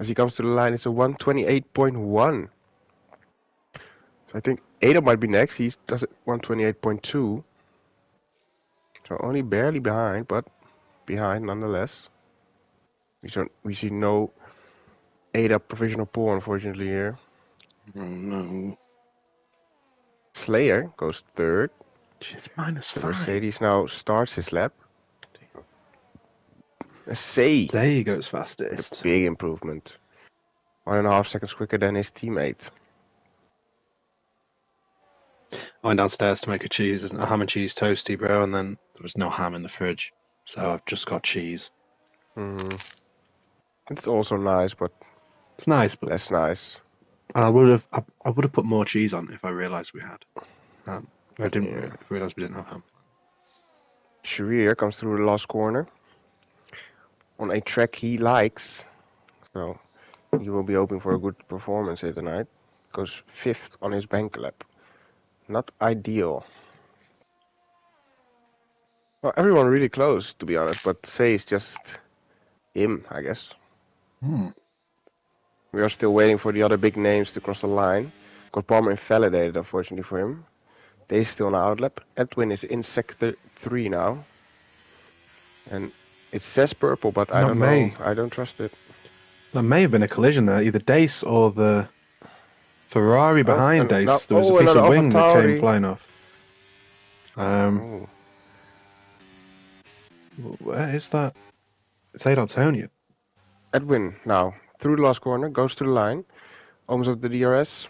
As he comes to the line, it's a 128.1. So I think Ada might be next. He does it 128.2. So only barely behind, but behind nonetheless. We see no Ada provisional pool, unfortunately, here. Oh no. Slayer goes third. Jeez, -5. Mercedes now starts his lap. Say There he goes with fastest. a big improvement. 1.5 seconds quicker than his teammate. I went downstairs to make a ham and cheese toasty, bro, and then there was no ham in the fridge, so I've just got cheese. It's also nice, but It's nice, but less nice. I would have put more cheese on if I realised we had. I didn't realise we didn't have ham. Sharir comes through the last corner on a track he likes, so he will be hoping for a good performance here tonight. Goes 5th on his bank lap. Not ideal. Well, everyone really close, to be honest, but Say is just him, I guess. We are still waiting for the other big names to cross the line. Got Palmer invalidated, unfortunately for him. They still on the outlap. Edwin is in sector 3 now. And it says purple, but I don't know. I don't trust it. There may have been a collision there, either Dace or the Ferrari behind Dace. There was a piece of wing that came flying off. Where is that? It's Adaltonia. Edwin now through the last corner, goes to the line, opens up the DRS.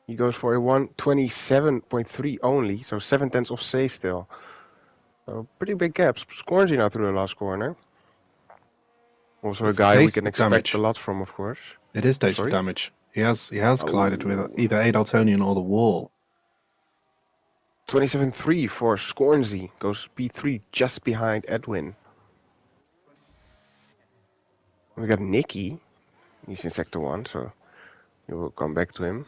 He goes for a 127.3 only, so 7/10 off Say still. So pretty big gaps. Scornsy now through the last corner. Also a guy we can expect a lot from, of course. It is Dace's damage. He has collided with either Adaltonian or the wall. 27.3 for Scornsy. Goes P3 just behind Edwin. We got Nicky. He's in sector 1, so we will come back to him.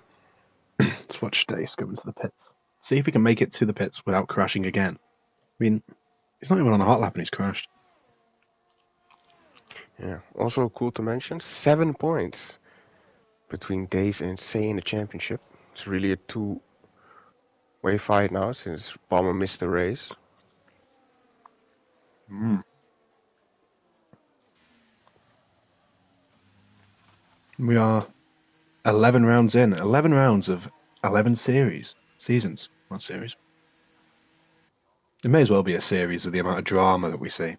Let's watch Dace go into the pits. See if he can make it to the pits without crashing again. I mean, he's not even on a hot lap and he's crashed. Yeah, also cool to mention, 7 points between Dace and Say in the championship. It's really a two-way fight now since Palmer missed the race. We are 11 rounds in. 11 rounds of 11 seasons, not series. It may as well be a series with the amount of drama that we see.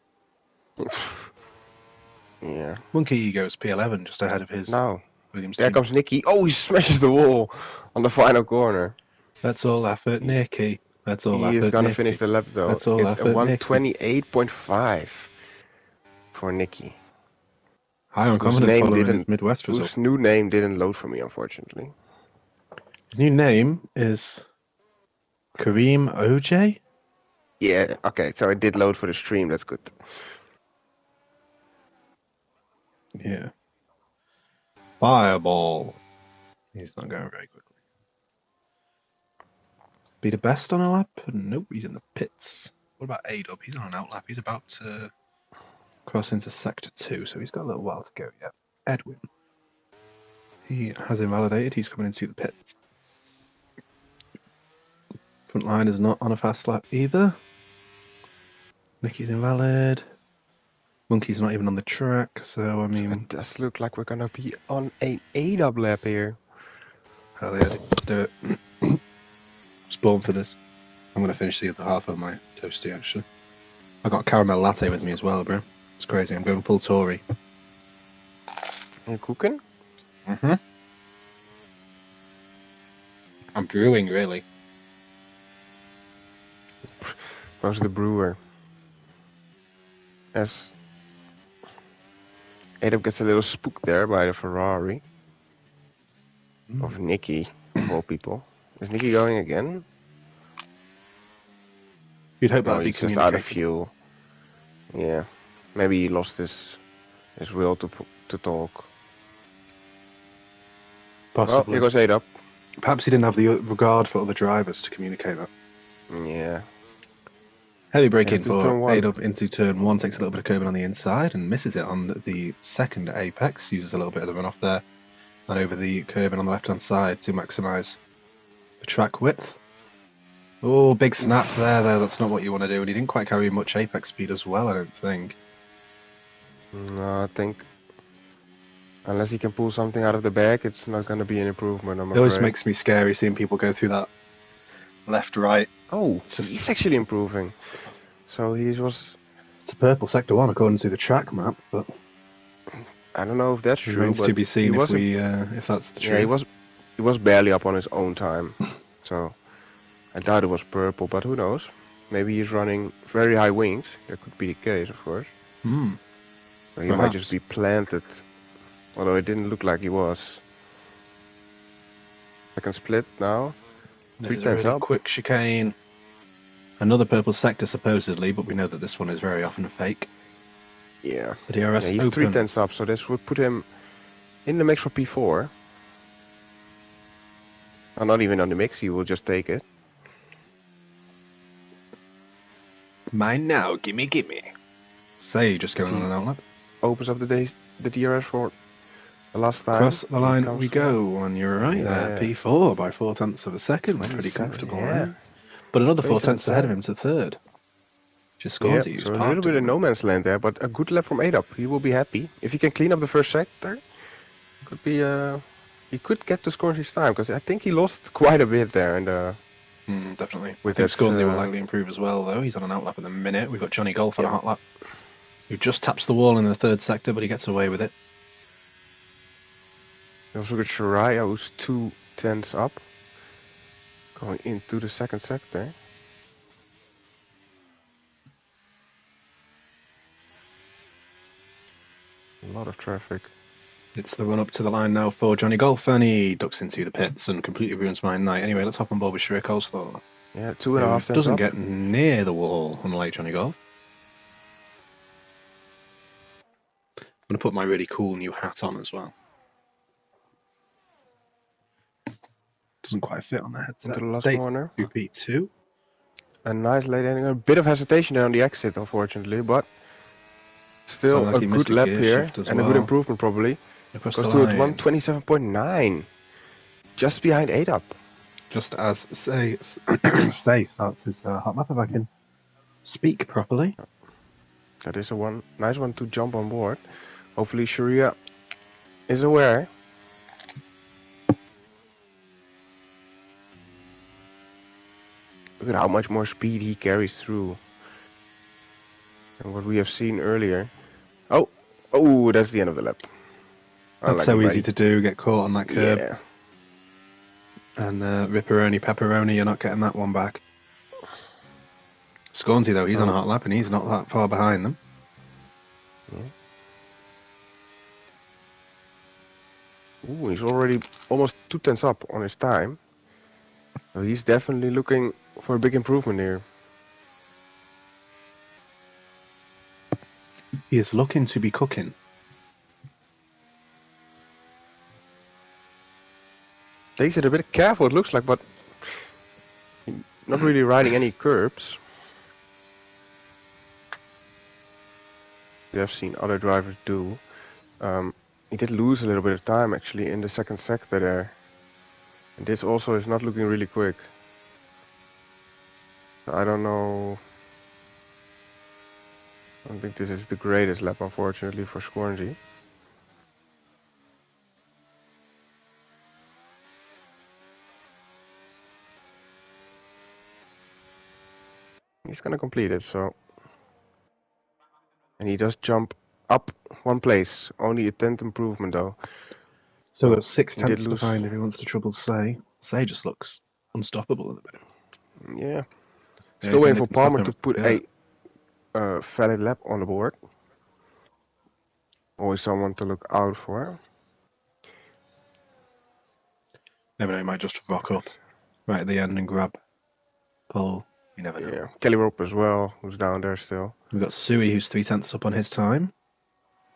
Yeah. Monkey Ego's P11 just ahead of his. Now, Williams there team. comes Nicky. Oh, he smashes the wall on the final corner. That's all effort, Nicky. That's all effort, He is going to Nicky. finish the lap, though. That's all it's effort, a 128.5 for Nicky. High on confidence following his Midwest result. Whose new name didn't load for me, unfortunately. His new name is Kareem OJ? Yeah, okay, so it did load for the stream, that's good. Yeah. Fireball. He's not going very quickly. Be the best on a lap? Nope, he's in the pits. What about A-Dub? He's on an outlap. He's about to cross into sector 2, so he's got a little while to go yet. Edwin. He has invalidated. He's coming into the pits. Front line is not on a fast lap either. Nicky's invalid. Monkey's not even on the track, so I mean... It does look like we're gonna be on an A-Dub lap here. Hell yeah, do it. Spawn for this. I'm gonna finish the other half of my toasty, actually. I got a caramel latte with me as well, bro. It's crazy. I'm going full Tory. You cooking? Mm-hmm. I'm brewing, really. How's the brewer? As A-Dub gets a little spooked there by the Ferrari. Of Nicky, of all people. Is Nicky going again? You'd hope that'd be he's just out of fuel. Yeah. Maybe he lost his will to talk. Possibly. Well, here goes A-Dub. Perhaps he didn't have the regard for other drivers to communicate that. Yeah. Heavy brake Yeah, in to for turn 1. 8 up into turn 1, takes a little bit of curbing on the inside and misses it on the second apex, uses a little bit of the runoff there and over the curbing on the left hand side to maximise the track width. Oh, big snap there though, that's not what you want to do, and he didn't quite carry much apex speed as well, I don't think. No, I think unless he can pull something out of the bag, it's not going to be an improvement, I'm It always afraid. makes me scary seeing people go through that left-right. Oh, Just... he's actually improving. So he was... It's a purple sector 1 according to the track map, but I don't know if that's true, remains but to be seen he if wasn't... if that's the truth. Yeah, he was barely up on his own time. So I doubt it was purple, but who knows? Maybe he's running very high wings. That could be the case, of course. Or he might just be planted. Although it didn't look like he was. Second split now. This 3 is a tenths really up. quick chicane. Another purple sector supposedly, but we know that this one is very often a fake. Yeah. The DRS He's open. 3 tenths up, so this would put him in the mix for P4. Or not even on the mix, he will just take it. Mine now, gimme, gimme. Say, just going on an outlap. Opens up the DRS for the last time. Across the line we go, and you're right there. P4 by 4 tenths of a second. Pretty comfortable there. But another 4 tenths ahead of him to third. Just scores so a little bit of no man's land there, but a good lap from 8 up. He will be happy. If he can clean up the first sector, could be he could get to Scornsy's time, because I think he lost quite a bit there. And definitely. I think Scornsy will likely improve as well, though. He's on an outlap at the minute. We've got Johnny Golf on a hot lap, who just taps the wall in the third sector, but he gets away with it. We also got Shariah, who's 2 tenths up, going into the second sector. A lot of traffic. It's the run up to the line now for Johnny Golf, and he ducks into the pits and completely ruins my night. Anyway, let's hop on board with Shariah Coleslaw. Yeah, 2.5 tenths doesn't up. get near the wall, unlike Johnny Golf. I'm going to put my really cool new hat on as well. Doesn't quite fit on the headset. Into the last corner. P2. A nice late ending. A bit of hesitation there on the exit, unfortunately, but still like a good lap here and a good improvement probably. Goes to 127.9, just behind 8 up. Just as Say starts his hot lap, if I can speak properly. That is a nice one to jump on board. Hopefully Shariah is aware. Look at how much more speed he carries through than what we have seen earlier. Oh, that's the end of the lap. That's so easy to do, get caught on that curb. Yeah. And ripperoni, pepperoni, you're not getting that one back. Scornsy, though, he's on a hot lap and he's not that far behind them. Yeah. Ooh, he's already almost 2 tenths up on his time. So he's definitely looking for a big improvement here. He is looking to be cooking. Takes it a bit careful, it looks like, but not really riding any curbs. We have seen other drivers do. He did lose a little bit of time actually in the second sector there. And this also is not looking really quick. I don't know. I don't think this is the greatest lap, unfortunately, for Scornsy. He's gonna complete it, so. And he does jump up 1 place. Only a 10th improvement, though. So got 6 tenths to find if he wants to trouble Say. Say just looks unstoppable at the minute. Yeah. Still waiting for Palmer to put a valid lap on the board. Always someone to look out for. Never know, he might just rock up right at the end and grab pole. You never know. Yeah, Kelly Rope as well, who's down there still. We've got Sui, who's 3 tenths up on his time.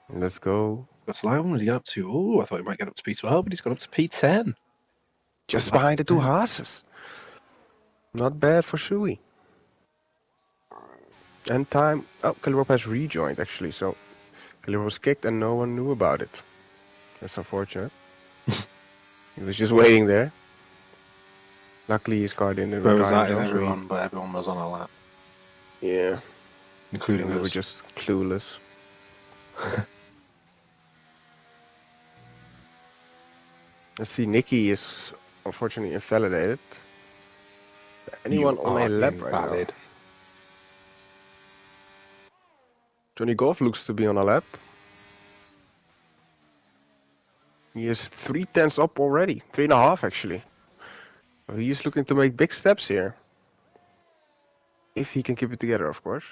Let's go. Got Lyle, what did he get up to? Oh, I thought he might get up to P12, but he's got up to P10. Just behind the 2 Haases. Not bad for Sui. And time. Oh, Calibop has rejoined actually, so Calibop was kicked and no one knew about it. That's unfortunate. He was just waiting there. Luckily his car didn't Throws retire that in though, so everyone, but everyone was on a lap, yeah. including And we were us. just clueless. Let's see, Nikki is unfortunately invalidated. Anyone You on a are lap right now? invalid. Johnny Golf looks to be on a lap. He is 3/10 up already. 3.5 actually. So he is looking to make big steps here. If he can keep it together, of course.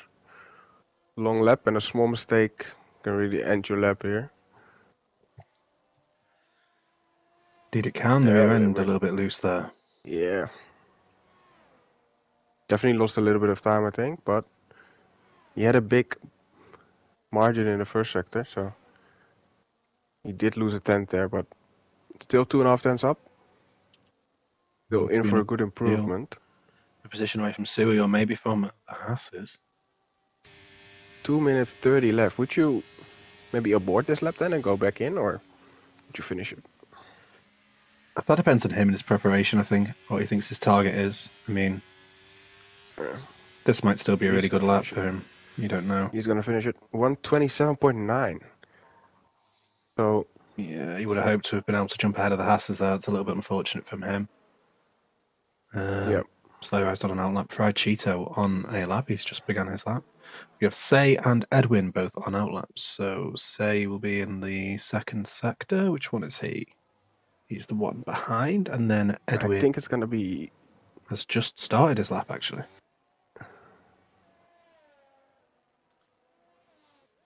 Long lap and a small mistake can really end your lap here. Indeed it can, the rear end a little bit loose there. Yeah. Definitely lost a little bit of time, I think, but he had a big margin in the first sector, so he did lose a tenth there, but still 2.5 tenths up. Still in for a good improvement. A position away from Sui, or maybe from the Hasses. 2 minutes 30 left. Would you maybe abort this lap then and go back in, or would you finish it? That depends on him and his preparation, I think, what he thinks his target is. I mean, this might still be a really good lap for him. You don't know. He's going to finish it 127.9. So yeah, he would have hoped to have been able to jump ahead of the Hasses there. It's a little bit unfortunate from him. yeah. Slow Eyes on an outlap. Fried Cheeto on a lap. He's just begun his lap. We have Say and Edwin both on outlaps. So Say will be in the second sector. Which one is he? He's the one behind. And then Edwin I think it's going to be... has just started his lap, actually.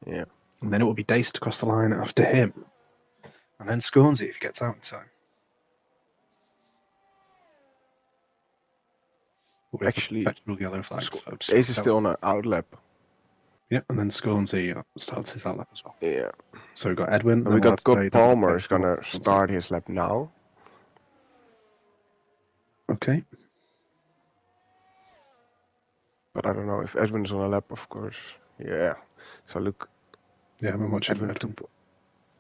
Yeah. And then it will be Daced across the line after him. And then Scornsy if he gets out in time. Actually, yellow flags. Ace is still on an outlap. Yep, and then Scornsy starts his outlap as well. Yeah. So we've got Edwin. And we got Palmer is going to start his lap now. Okay. But I don't know if Edwin is on a lap, of course. Yeah. So look. Yeah, I'm watching Edwin.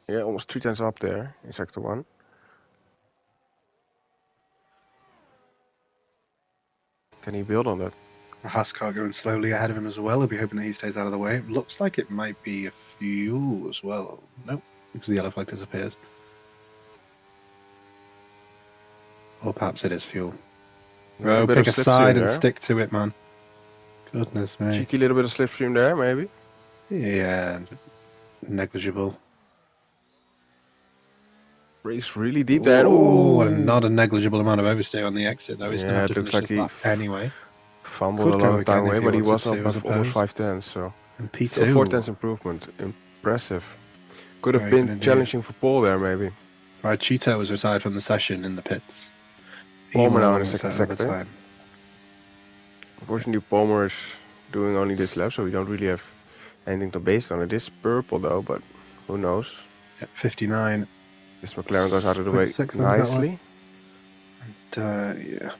Yeah, almost 3 tenths up there in sector 1. Can he build on that? A Haas car going slowly ahead of him as well. He'll be hoping that he stays out of the way. It looks like it might be a fuel as well. Nope, because the yellow flag disappears. Or perhaps it is fuel. Bro, pick a side and stick to it, man. Goodness me. Cheeky little bit of slipstream there, maybe? Yeah, negligible. Race really deep there. Oh, and not a negligible amount of oversteer on the exit, though. He's going to have to looks finish like his lap anyway. Fumbled a long time away, but he was up by almost 5 tenths, so... And P2. Still 4 tenths improvement. Impressive. Could have been challenging for Paul there, maybe. Right, Cheeto was retired from the session in the pits. Palmer now in the second sector. Unfortunately, Palmer is doing only this lap, so we don't really have anything to base on. It is purple though, but who knows? At 59. This McLaren goes out of the way nicely. And, yeah.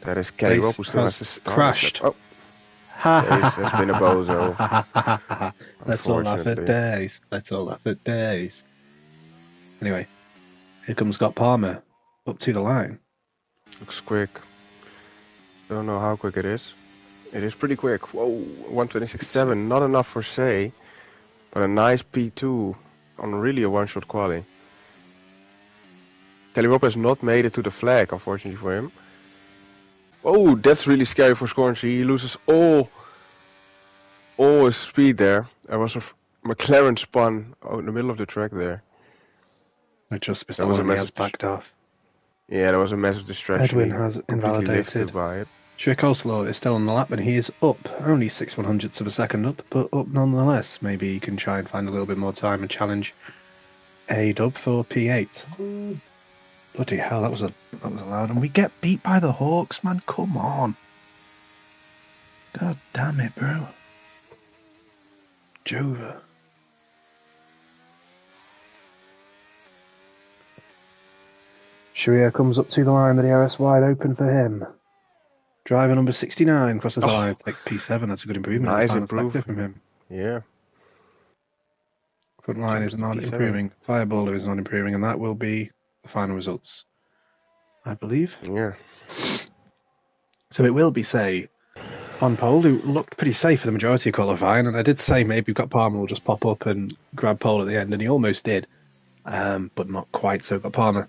That is Calibop who still has to start. Crashed. Oh. Dace has been a bozo. Let's all laugh at Dace. Let's all laugh at Dace. Anyway, here comes Scott Palmer up to the line. Looks quick. Don't know how quick it is. It is pretty quick. Whoa, 126.7. Not enough for Say, but a nice P2 on really a one-shot quali. Calibop has not made it to the flag, unfortunately for him. Oh, that's really scary for Scornsy. He loses all his speed there. There was a McLaren spun out in the middle of the track there. I just missed that one. He has backed off. Yeah, there was a massive distraction. Edwin has invalidated. By it. Coleslaw is still on the lap, and he is up. Only 6/100ths of a second up, but up nonetheless. Maybe he can try and find a little bit more time and challenge A-Dub for P8. Bloody hell, that was loud. And we get beat by the Hawks, man. Come on. God damn it, bro. Jova. Shuia comes up to the line, the DRS wide open for him. Driver number 69 crosses the line, takes P7. That's a good improvement. Nice in the final sector improvement. from him. Yeah. Front line is not improving. Fireballer is not improving, and that will be the final results, I believe. Yeah. So it will be, say, on pole, who looked pretty safe for the majority of qualifying, and I did say maybe we've got Palmer will just pop up and grab pole at the end, and he almost did, but not quite. So we've got Palmer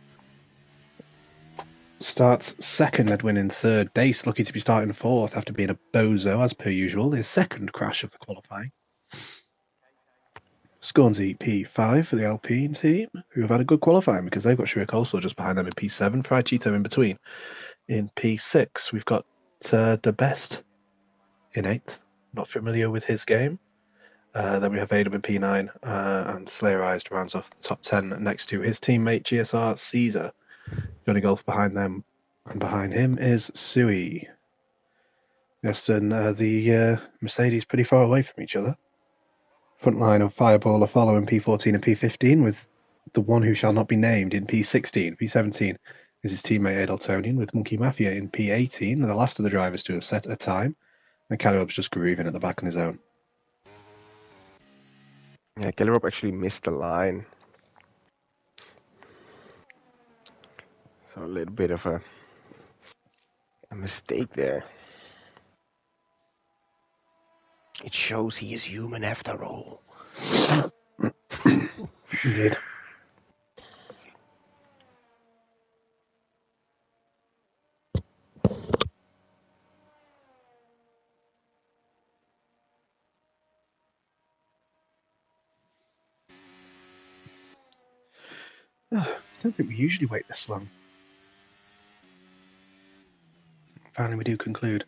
starts second, Edwin in third. Dace lucky to be starting fourth after being a bozo as per usual. His second crash of the qualifying. Scornsy P5 for the Alpine team, who have had a good qualifying because they've got Coleslaw just behind them in P7, Fry Cheeto in between. In P6, we've got the best in 8th. Not familiar with his game. Then we have Adam in P9 and Slayerized rounds off the top 10 next to his teammate GSR Caesar. Johnny Golf behind them, and behind him is Sui. Justin, the Mercedes pretty far away from each other. Front line of Fireballer following P14 and P15 with the one who shall not be named in P16. P17 is his teammate Edeltonian with Monkey Mafia in P18, the last of the drivers to have set a time. And Caleb's just grooving at the back on his own. Yeah, Caleb actually missed the line. So a little bit of a mistake there. It shows he is human after all. Indeed. I don't think we usually wait this long. Finally, we do conclude.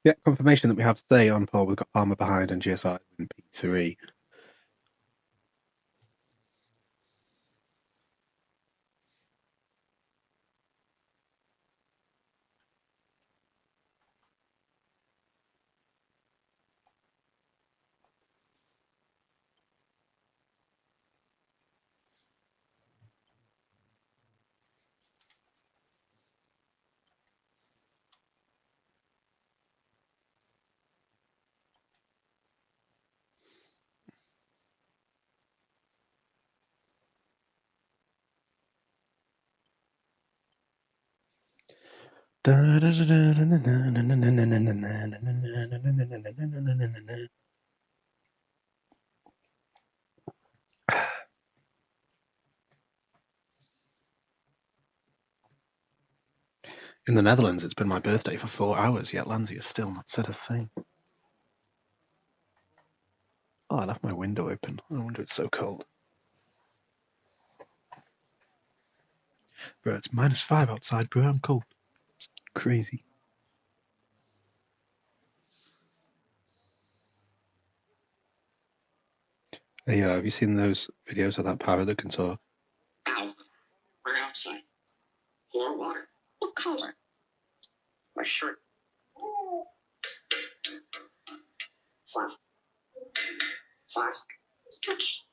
Yeah, confirmation that we have today on pole. We've got Palmer behind and GSI in P3. In the Netherlands, it's been my birthday for 4 hours, yet Lanzi has still not said a thing. Oh, I left my window open. No wonder it's so cold. Bro, it's -5 outside, bro. I'm cold. It's crazy. Hey, have you seen those videos of that parrot that can talk? Ow. We're outside. More water. What color? My shirt. Flask. Flask. Touch.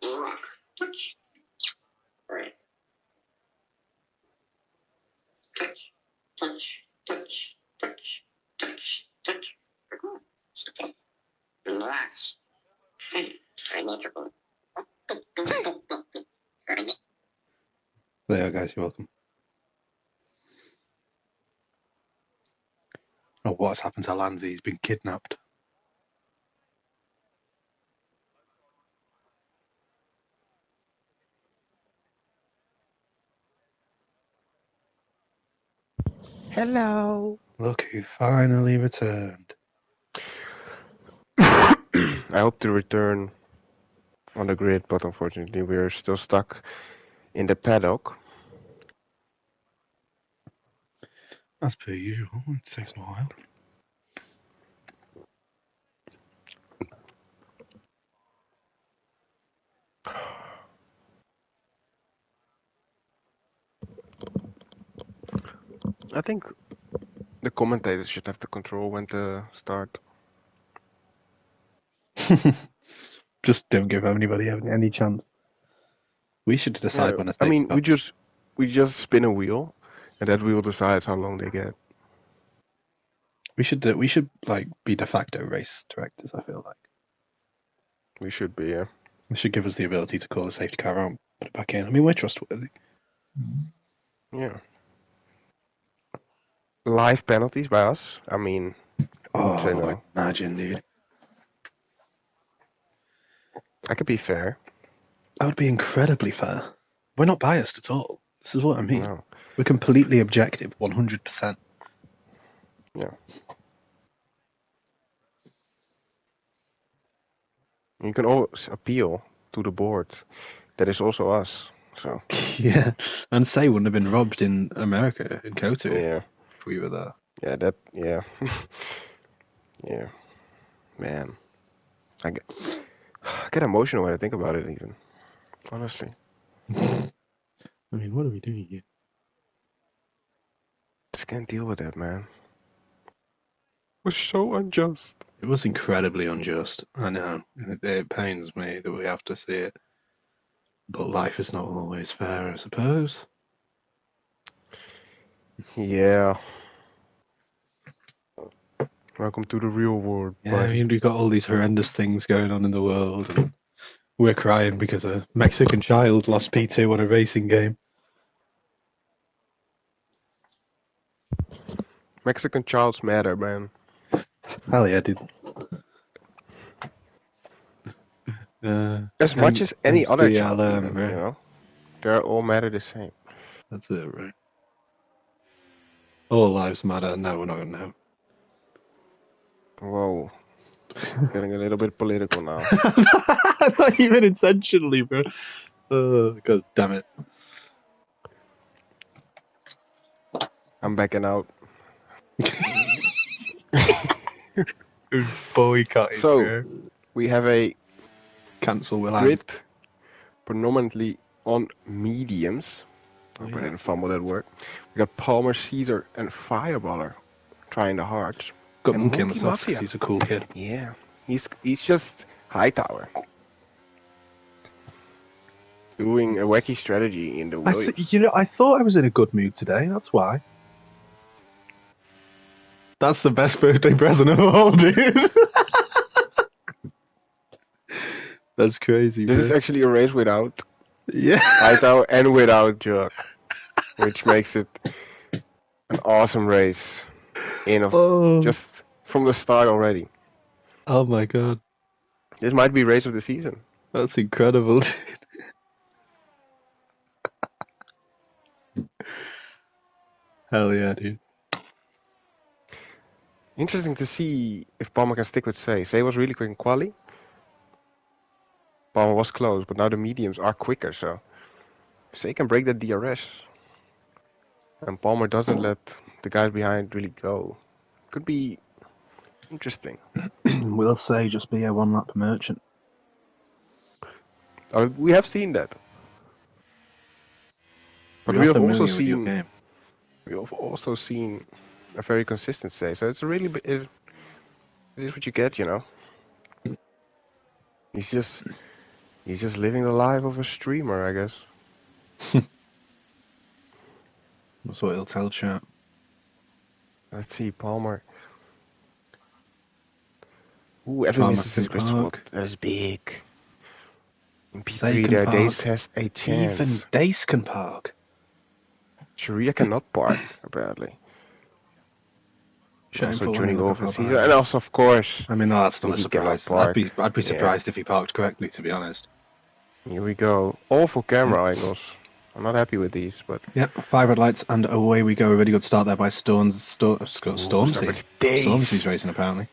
Rock. Touch. Right. Touch. Touch. Touch. Touch. Touch. Touch. Okay. Relax. Hey, I need your book. There you are, guys. You're welcome. Oh, what's happened to Lanzi? He's been kidnapped. Hello. Look who finally returned. I hope to return on the grid, but unfortunately we're still stuck in the paddock. As per usual, it takes a while. I think the commentators should have the control when to start. Just don't give anybody any chance. We should decide when a I safety mean, car. we just spin a wheel, and that wheel decides how long they get. We should like be de facto race directors. I feel like We should be, yeah. they should give us the ability to call the safety car out, and put it back in. I mean, we're trustworthy. Yeah. Live penalties by us? I mean, I would say no. Imagine, dude. I could be fair. That would be incredibly fair. We're not biased at all. This is what I mean. No. We're completely objective, 100%. Yeah. You can always appeal to the board. That is also us. So Yeah, and say wouldn't have been robbed in America, in Kyoto, yeah, if we were there. yeah, yeah, man. I get emotional when I think about it. Even honestly, I mean, what are we doing here? just can't deal with that, man. It was so unjust. It was incredibly unjust. I know. It pains me that we have to see it. But life is not always fair, I suppose. Yeah. Welcome to the real world. Yeah, I mean, we've got all these horrendous things going on in the world, and we're crying because a Mexican child lost P2 on a racing game. Mexican childs matter, man. Hell yeah, dude. As much as any other child, MCLM, even, right? you know, they all matter the same. That's it, right? All lives matter. No, no. Whoa, it's getting a little bit political now. Not even intentionally, bro. God damn it. I'm backing out. Boycott. So we have a cancel will grid predominantly on mediums. Oh, I yeah. didn't fumble that word. We got Palmer, Caesar, and Fireballer trying the hards. Got And Monkey on the Monkey softs Mafia. because he's a cool kid. Yeah, he's just Hightower. Doing a wacky strategy in the Williams. I thought I was in a good mood today. That's why. That's the best birthday present of all, dude. That's crazy. This bro. is actually a race without Yeah. Hightower and without Jug, which makes it an awesome race. Just from the start already. Oh my god. This might be race of the season. That's incredible, dude. Hell yeah, dude. Interesting to see if Palmer can stick with Say. Say was really quick in quali. Palmer was close, but now the mediums are quicker, so Say can break that DRS. And Palmer doesn't let the guys behind really go. Could be interesting. We'll say just be a one-lap merchant. We have seen that. But we have also seen a very consistent Say. So it's a really it is what you get, you know. He's just living the life of a streamer, I guess. That's what he'll tell chat. Let's see, Palmer. Ooh, every misses his grid spot. That is big. In P3 there, Dace has a chance. Even Dace can park. Sharia cannot park, apparently. Shameful. Also joining off and Caesar, and also, of course... I mean, no, that's not a surprise. I'd be surprised if he parked correctly, to be honest. Here we go. Awful camera angles. I'm not happy with these, but... Yep, 5 red lights, and away we go. A really good start there by Stormzy. Stormzy's racing, apparently.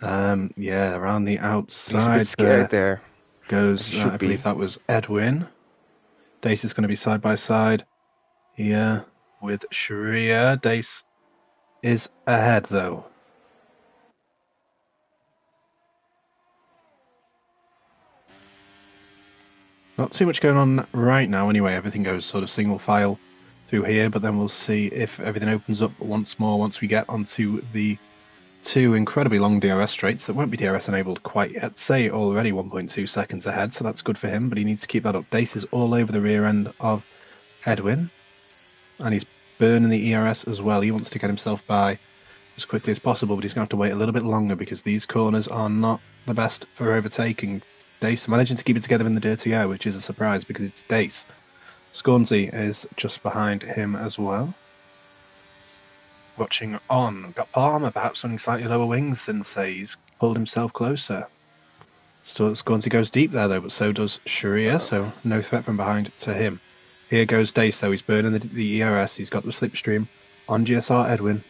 Yeah, around the outside. He's a bit scared there. Goes, I believe that was Edwin. Dace is going to be side by side here with Sharia. Dace is ahead, though. Not too much going on right now anyway. Everything goes sort of single file through here, but then we'll see if everything opens up once more once we get onto the two incredibly long DRS straights that won't be DRS enabled quite yet. Say already 1.2 seconds ahead, so that's good for him, but he needs to keep that up. Dace is all over the rear end of Edwin, and he's burning the ERS as well. He wants to get himself by as quickly as possible, but he's going to have to wait a little bit longer because these corners are not the best for overtaking. Dace managing to keep it together in the dirty air, which is a surprise because it's Dace. Scornsey is just behind him as well. Watching on, got Palmer perhaps running slightly lower wings than Say's, pulled himself closer. So Scornsey goes deep there though, but so does Sharia, so no threat from behind to him. Here goes Dace though, he's burning the ERS, he's got the slipstream on GSR Edwin.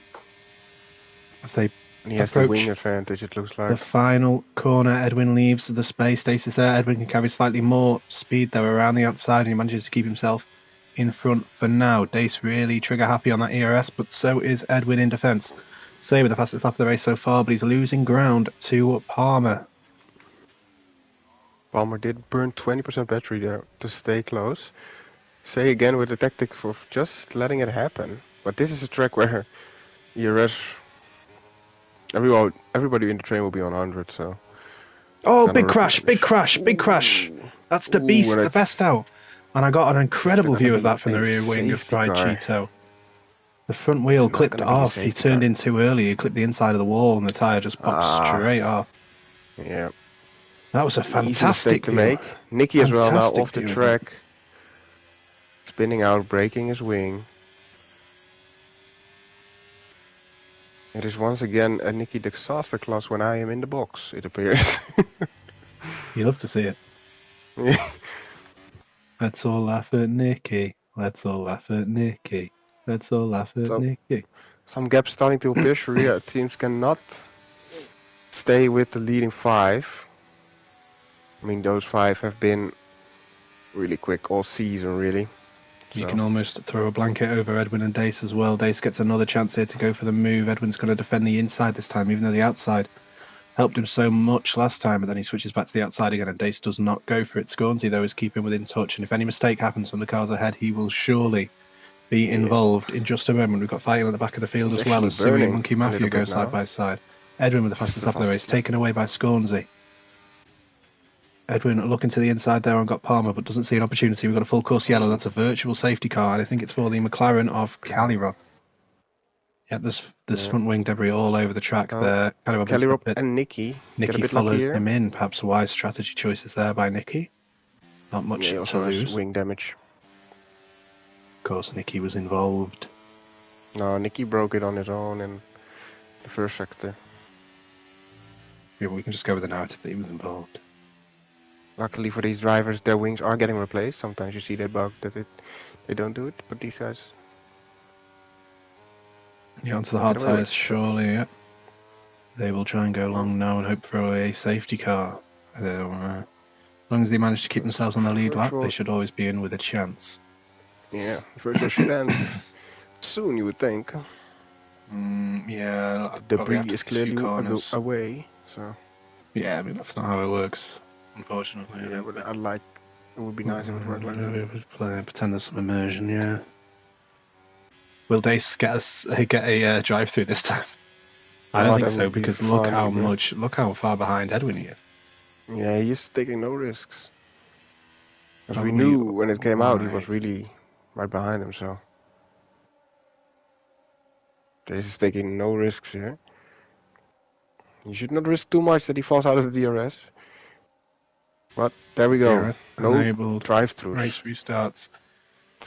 As they And he has the wing advantage, it looks like. the final corner, Edwin leaves the space, Dace is there, Edwin can carry slightly more speed though around the outside and he manages to keep himself in front for now. Dace really trigger happy on that ERS, but so is Edwin in defence. Say with the fastest lap of the race so far, but he's losing ground to Palmer. Palmer did burn 20% battery there to stay close. Say again with the tactic for just letting it happen. But this is a track where ERS, everybody in the train will be on 100, so... Oh, big crash, big crash, big crash. That's the beast, the best out. And I got an incredible view of that from the rear wing of Fried Cheeto. The front wheel clipped off. He turned in too early. He clipped the inside of the wall and the tyre just popped straight off. Yeah. That was a fantastic to make. Nicky as well now off the view. track. Spinning out, breaking his wing. It is once again a Nicky disaster class when I am in the box, it appears. You love to see it. Yeah. Let's all laugh at Nicky. Let's all laugh at Nicky. Let's all laugh at Nicky. Some gaps starting to appear. Sharia, it seems, cannot stay with the leading 5. I mean, those 5 have been really quick all season, really. You can almost throw a blanket over Edwin and Dace as well. Dace gets another chance here to go for the move. Edwin's going to defend the inside this time, even though the outside helped him so much last time, but then he switches back to the outside again, and Dace does not go for it. Scornsey, though, is keeping within touch, and if any mistake happens from the cars ahead, he will surely be involved in just a moment. We've got fighting at the back of the field as well, as Sui and Monkey Mafia go side by side. Edwin with the fastest lap of the race, taken away by Scornsey. Edwin looking to the inside there and got Palmer, but doesn't see an opportunity. We've got a full course yellow. That's a virtual safety car, and I think it's for the McLaren of Callirop. Yep, there's front wing debris all over the track there. Callirop and Nicky follows him in. Perhaps wise strategy choices there by Nicky. Not much to lose. Wing damage. Of course, Nicky was involved. No, Nicky broke it on his own in the first sector. Yeah, we can just go with the narrative that he was involved. Luckily for these drivers, their wings are getting replaced. Sometimes you see they bug that they don't do it, but these guys... Yeah, onto the hard tyres, surely, yeah. They will try and go long now and hope for a safety car. As long as they manage to keep themselves on the lead lap, they should always be in with a chance. Yeah, virtual should end soon, you would think. Yeah, the debris is clearly away, so... Yeah, I mean, that's not how it works, unfortunately. Yeah, but it would be nice if it worked like that. Pretend there's some immersion, yeah. Will Dace get a drive through this time? I don't think so, because look how far behind Edwin he is. Yeah, he's taking no risks. As we knew when it came out, he was really right behind him, so... Dace is taking no risks here. You should not risk too much that he falls out of the DRS. But there we go. No drive-throughs. Race restarts.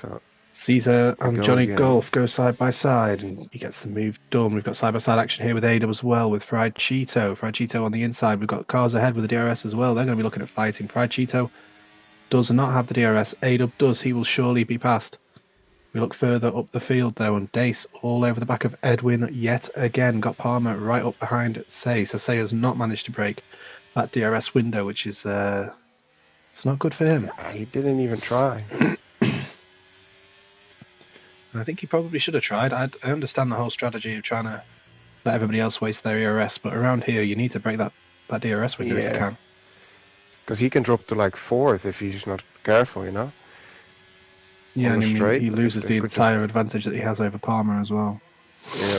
So Caesar and Johnny Golf go side by side, and he gets the move done. We've got side-by-side action here with Ada as well, with Fried Cheeto. Fried Cheeto on the inside. We've got cars ahead with the DRS as well. They're going to be looking at fighting. Fried Cheeto does not have the DRS. Ada does. He will surely be passed. We look further up the field though, and Dace all over the back of Edwin yet again. Got Palmer right up behind Say. So Say has not managed to break that DRS window, which is it's not good for him. He didn't even try. I think he probably should have tried. I understand the whole strategy of trying to let everybody else waste their ERS, but around here you need to break that DRS window if you can. Because he can drop to like 4th if he's not careful, you know? Yeah, and he loses the entire advantage that he has over Palmer as well. Yeah.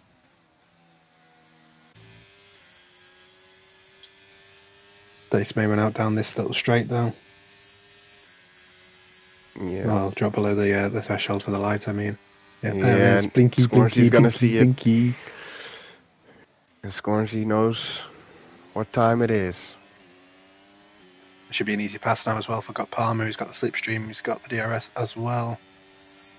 Dace may run out down this little straight though. Yeah. Well, drop below the threshold for the light, I mean. Yeah, Yeah, there it is. and Blinky, Scornsey's blinky, gonna blinky, see it. blinky. And Scornsey knows what time it is. It should be an easy pass now as well for got Palmer, who's got the slipstream, he's got the DRS as well.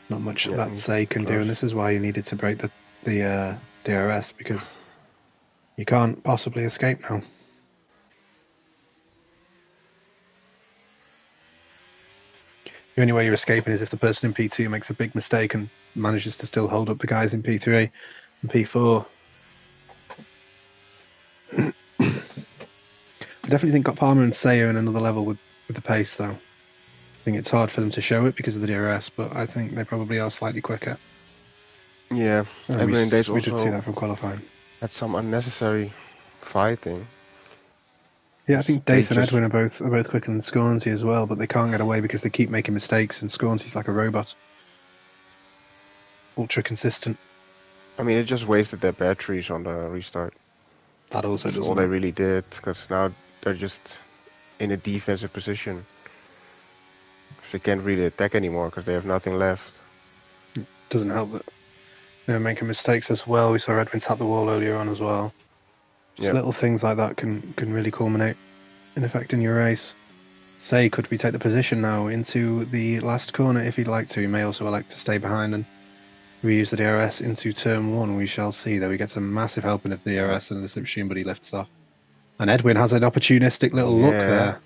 Not much Yeah, that he's Say can do, close. and this is why you needed to break the DRS, because you can't possibly escape now. The only way you're escaping is if the person in P2 makes a big mistake and manages to still hold up the guys in P3 and P4. I definitely think got Palmer and Say are in another level with the pace, though. I think it's hard for them to show it because of the DRS, but I think they probably are slightly quicker. Yeah, We Edwin and Dace did see also that from qualifying. had some unnecessary fighting. Yeah, I think They Dace and just- Edwin are both quicker than Scornsey as well, but they can't get away because they keep making mistakes, and Scornsey's like a robot. Ultra consistent. I mean, it just wasted their batteries on the restart. That also That's doesn't all they help. really did, because now they're just in a defensive position. 'Cause they can't really attack anymore because they have nothing left. Doesn't help that they're making mistakes as well. We saw Edwin tap the wall earlier on as well. Just Yep. little things like that can really culminate in affecting your race. Say could we take the position now into the last corner if he'd like to. He may also elect to stay behind and reuse the DRS into turn 1. We shall see. Though he gets a massive helping of the DRS and the slipstream, but he lifts off. And Edwin has an opportunistic little look Yeah. there.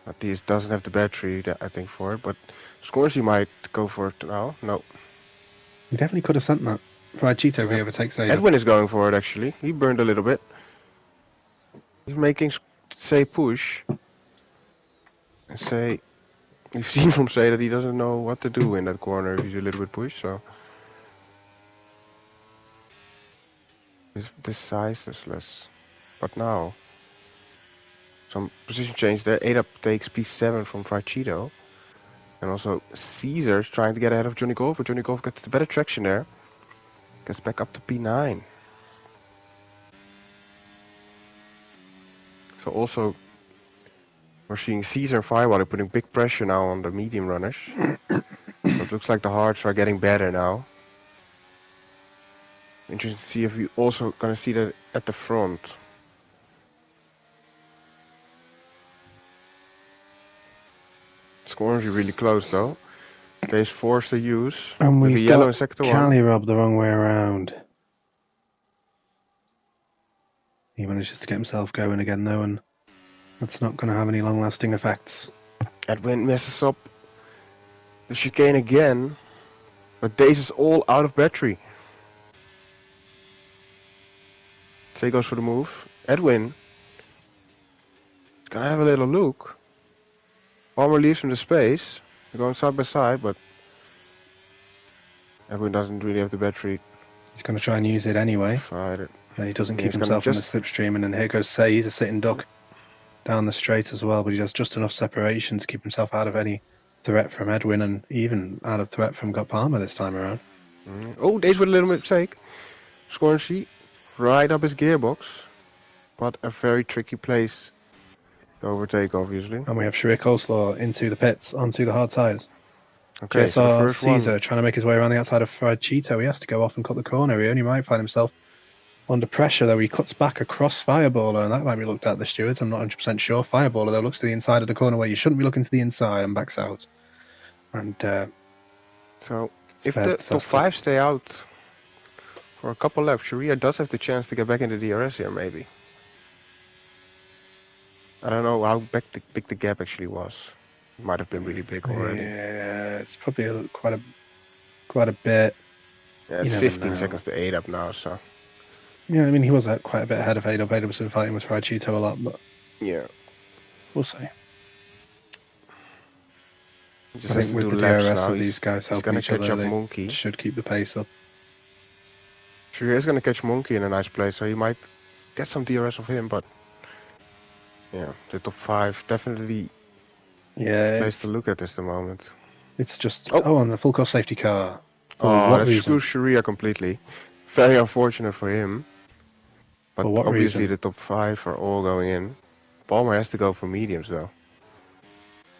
But he doesn't have the battery, I think, for it. But Scornsey might go for it now. No. He definitely could have sent that. Fried Cheeto if he Yep. overtakes Ada. Edwin is going for it, actually. He burned a little bit. He's making Say push. And Say... You've seen from Say that he doesn't know what to do in that corner if he's a little bit pushed, so... This size is less. But now... Some position change there. Ada takes P7 from Fried Cheeto. And also Caesar's trying to get ahead of Johnny Golf, but Johnny Golf gets the better traction there. Gets back up to P9. So also we're seeing Caesar and Firewater putting big pressure now on the medium runners. So it looks like the hards are getting better now. Interesting to see if we also gonna see that at the front. Scorns are really close though. They's forced to use. And with the we've yellow got in sector 1. Cali Rob the wrong way around. He manages to get himself going again though, and that's not going to have any long-lasting effects. Edwin messes up the chicane again. But Dace is all out of battery. Say goes for the move. Edwin is gonna have a little look. Palmer leaves from the space. They're going side by side, but Edwin doesn't really have the battery. He's going to try and use it anyway. Fight it. Then he doesn't Yeah, keep he's gonna himself in the just- slipstream, and then here goes Say. He's a sitting duck down the straight as well, but he has just enough separation to keep himself out of any threat from Edwin, and even out of threat from Got Palmer this time around. Oh, Dace with a little mistake. Scornsey right up his gearbox, but a very tricky place to overtake, obviously. And we have Sharir Coleslaw into the pits, onto the hard tyres. Okay, so the JSR first one. Caesar trying to make his way around the outside of Fried Cheeto. He has to go off and cut the corner. He only might find himself under pressure, though. He cuts back across Fireballer, and that might be looked at the stewards. I'm not 100% sure. Fireballer, though, looks to the inside of the corner where you shouldn't be looking to the inside, and backs out. And So if fair the to top Sastre. 5 stay out for a couple laps, Sharia does have the chance to get back into DRS here, maybe. I don't know how big the gap actually was. It might have been really big already. yeah, it's probably quite a bit. Yeah, it's You never 15 know. seconds to 8 up now, so Yeah, I mean, he was quite a bit ahead of Ada. Ada was fighting with Fried Cheeto a lot, but yeah. we'll see. He just I has think to with do the laps DRS now. of these guys He's helping gonna each catch other, up they Monkey. should keep the pace up. Sharia is gonna catch Monkey in a nice place, so he might get some DRS of him, but yeah, the top 5 definitely Yeah, place to look at this the moment. it's just... Oh. Oh, and a full course safety car. For Oh, what that reason? screws Sharia completely. Very unfortunate for him. But For what obviously reason? the top 5 are all going in. Palmer has to go for mediums though.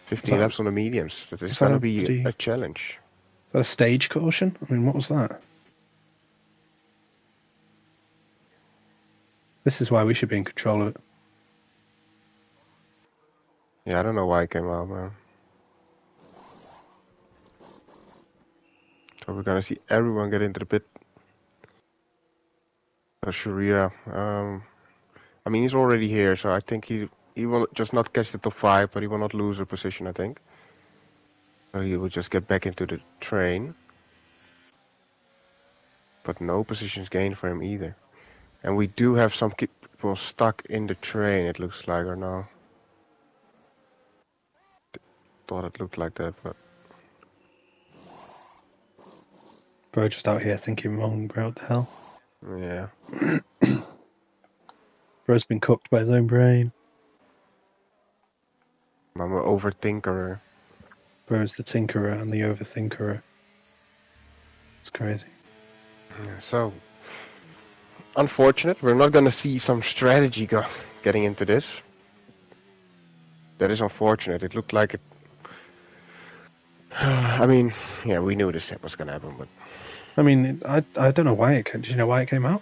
15 that- laps on the mediums. That is was gonna that be bloody- a challenge. Is that a stage caution? I mean, what was that? This is why we should be in control of it. Yeah, I don't know why it came out, man. So we're gonna see everyone get into the pit. So Sharia, I mean, he's already here, so I think he will just not catch the top 5, but he will not lose a position, I think. So he will just get back into the train. But no positions gained for him either. And we do have some people stuck in the train, it looks like, or no? Thought it looked like that, but... Bro just out here thinking wrong, bro, what the hell? Yeah. Bro's been cooked by his own brain. I'm an overthinker. Bro's the tinkerer and the overthinkerer. It's crazy. Yeah, so... Unfortunate, we're not gonna see some strategy getting into this. That is unfortunate, it looked like it... I mean, yeah, we knew this was gonna happen, but... I mean, I don't know why it came. Do you know why it came out?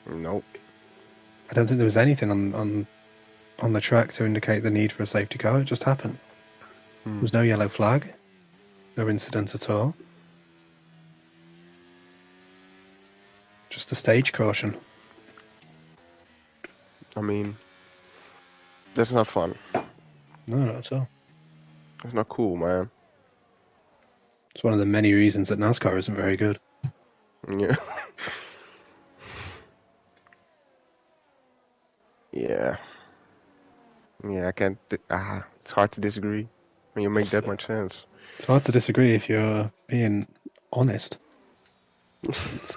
Nope. I don't think there was anything on the track to indicate the need for a safety car. It just happened. There was no yellow flag. No incident at all. Just a stage caution. I mean... That's not fun. No, not at all. That's not cool, man. It's one of the many reasons that NASCAR isn't very good. Yeah. Yeah. Yeah, I can't... it's hard to disagree when you make that much sense. It's hard to disagree if you're being honest. It's,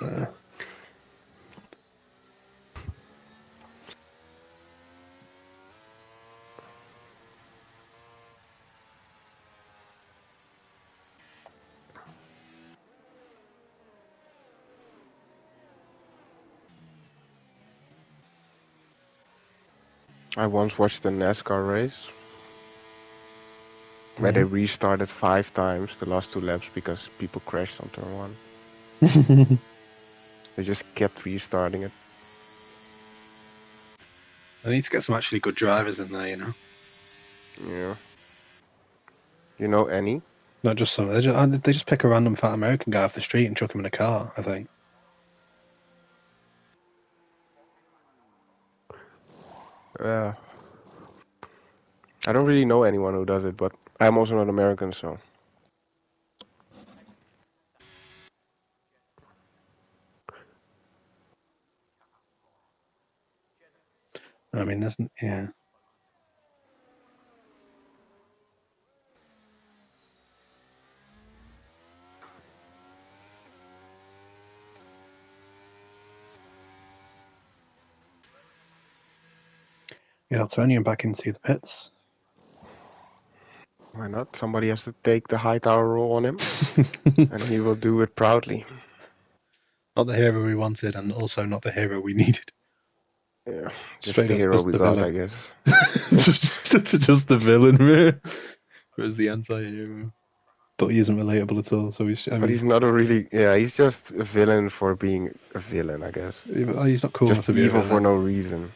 I once watched a NASCAR race where they restarted 5 times the last 2 laps because people crashed on turn 1. They just kept restarting it. I need to get some actually good drivers in there, you know. Yeah. You know any? Not just some. They just pick a random fat American guy off the street and chuck him in a car, I think. I don't really know anyone who does it, but I'm also not American, so... I mean, yeah. Yeah, I'll turn you back into the pits. Why not? Somebody has to take the Hightower role on him, and he will do it proudly. Not the hero we wanted, and also not the hero we needed. Yeah, just Straight the up, hero just we the got, villain. I guess. just the villain, man. Whereas the anti-hero. But he isn't relatable at all, so But he's not a really... Yeah, he's just a villain for being a villain, I guess. he's not cool Just enough to be evil a for villain. no reason.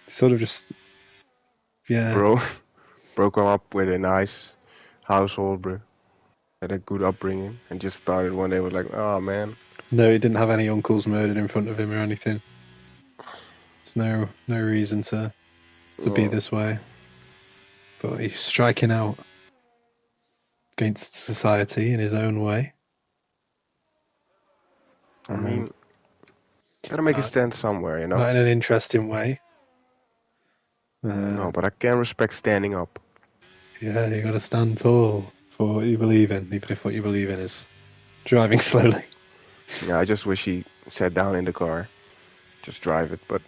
Sort of just... Yeah. Bro grew up with a nice household, bro. Had a good upbringing, and just started one day with like, oh man. No, he didn't have any uncles murdered in front of him or anything. There's no reason to be this way. But he's striking out against society in his own way. I mean, gotta make a stand somewhere, you know? Not in an interesting way. No, but I can respect standing up. Yeah, you gotta stand tall for what you believe in, even if what you believe in is driving slowly. Yeah, I just wish he sat down in the car. Just drive it, but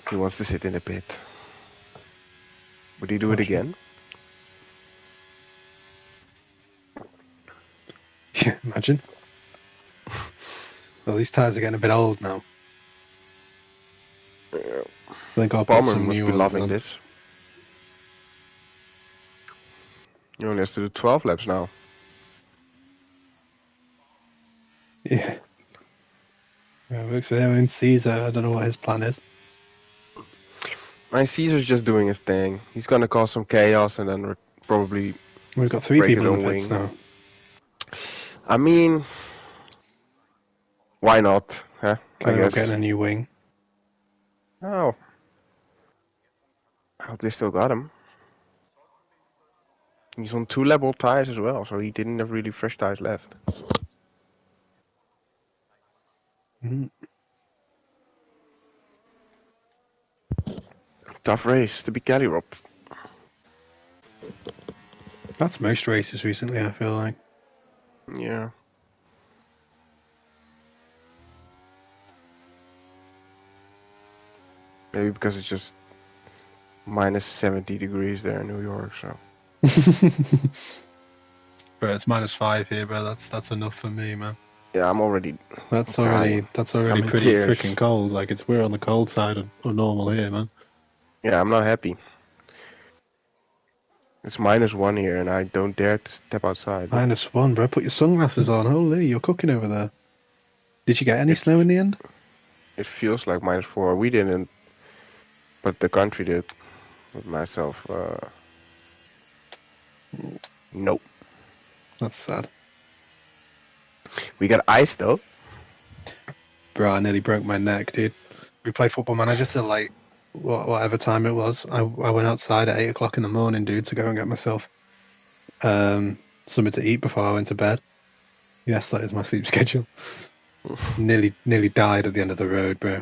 he wants to sit in the pit. Would he do it again? Yeah, imagine. Well, these tyres are getting a bit old now. Yeah. They got to put Palmer some must new be ones loving on. this. He only has to do 12 laps now. Yeah. Yeah, works for him and Caesar. I don't know what his plan is. My Caesar's just doing his thing. He's gonna cause some chaos and then probably We've got 3 break people his in the own pits wing. now. I mean, why not? Huh? I Kind of guess. getting a new wing. Oh. I hope they still got him. He's on 2 level tires as well, so he didn't have really fresh tires left. Mm. Tough race to be Kelly Rob. That's most races recently, I feel like. Yeah. Maybe because it's just minus 70 degrees there in New York, so. Bro, it's -5 here, bro. That's enough for me, man. Yeah, I'm already. That's crying. already I'm in pretty tears. freaking cold. Like we're on the cold side of normal here, man. Yeah, I'm not happy. It's -1 here, and I don't dare to step outside. -1, bro. Put your sunglasses on. Holy, you're cooking over there. Did you get any snow in the end? It feels like -4. We didn't, but the country did. With myself, nope. That's sad. We got ice though. Bro, I nearly broke my neck, dude. We play Football Manager till like whatever time it was. I went outside at 8 o'clock in the morning, dude, to go and get myself something to eat before I went to bed. Yes, that is my sleep schedule. nearly died at the end of the road, bro.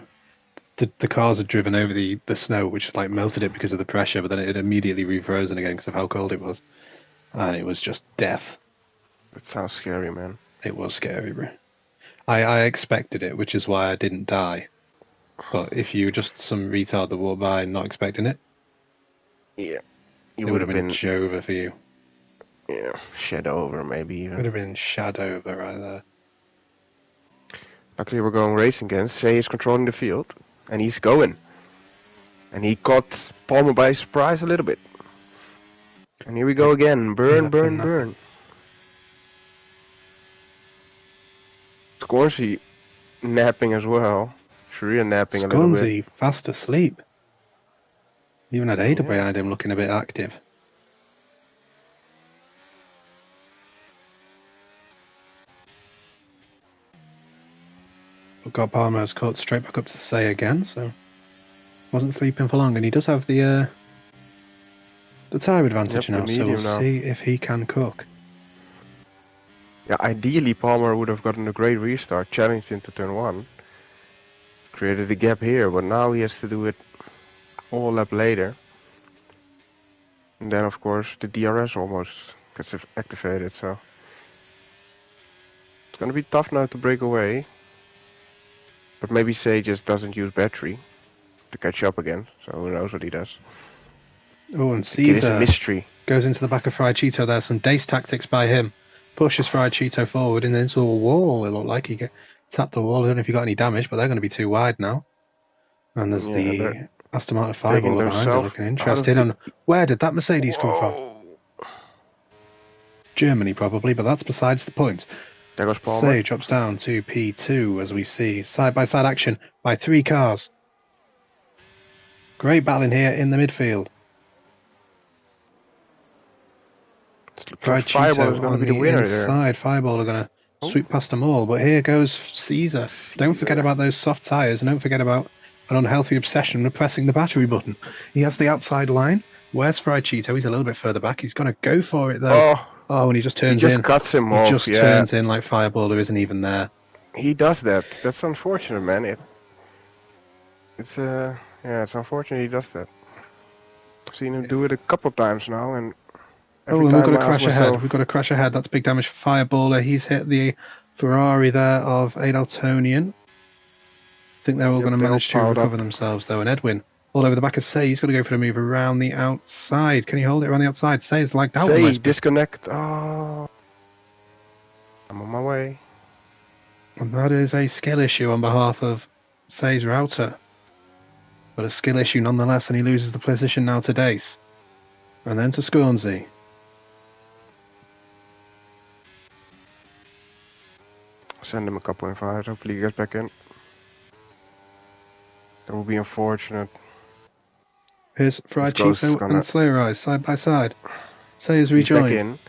The cars had driven over the snow, which like melted it because of the pressure, but then it had immediately refrozen again because of how cold it was, and it was just death. That sounds scary, man. It was scary, bro. I expected it, which is why I didn't die. But if you were just some retard that walked by not expecting it, Yeah, it would have been Jova for you. Yeah, shed over maybe even. Would have been Shadow right there. Luckily, we're going racing again. Say is controlling the field, and he's going. And he caught Palmer by surprise a little bit. And here we go again. Burn, burn, burn. Scorsy napping as well. Sharia napping a little bit. Scorsy fast asleep. Even had Ada behind him looking a bit active. But God Palmer's caught straight back up to Say again, so wasn't sleeping for long, and he does have the tyre advantage now, so we'll see if he can cook. Yeah, ideally Palmer would have gotten a great restart, challenged into turn 1. Created a gap here, but now he has to do it all lap later. And then of course the DRS almost gets activated, so it's gonna be tough now to break away. But maybe Say just doesn't use battery to catch up again, so who knows what he does. Oh, and Caesar a mystery. Goes into the back of Fried Cheeto there. Some Dace tactics by him. Pushes Fried Cheeto forward and into a wall, it looked like. He tapped the wall. I don't know if he got any damage, but they're going to be too wide now. And there's the Aston Martin Fireballer behind us looking interesting. And where did that Mercedes come from? Germany, probably, but that's besides the point. There goes Palmer. Say drops down to P2 as we see side-by-side action by 3 cars. Great battling here in the midfield. Fried Cheeto is going to be the winner inside. Fireball are going to sweep past them all, but here goes Caesar. Don't forget about those soft tyres, and don't forget about an unhealthy obsession with pressing the battery button. He has the outside line. Where's Fried Cheeto? He's a little bit further back. He's going to go for it, though. Oh, and he just turns in. He just cuts him off. He just turns in like Fireballer isn't even there. He does that. That's unfortunate, man. It's unfortunate he does that. I've seen him do it a couple times now, and and we've got to crash ahead. We've got to crash ahead. That's big damage for Fireballer. He's hit the Ferrari there of Adaltonian. I think they're all going to manage to recover themselves, though. And Edwin, all over the back of Say, he's got to go for a move around the outside. Can he hold it around the outside? Say is like that. Say, disconnect. Oh, I'm on my way. And that is a skill issue on behalf of Say's router. but a skill issue nonetheless, and he loses the position now to Dace. And then to Scornsey. Send him a couple invites. Hopefully he gets back in. That would be unfortunate. Here's Fried Ghost is Cheeto gonna- and Slayer Eyes side by side. Sayers He's back rejoined. in,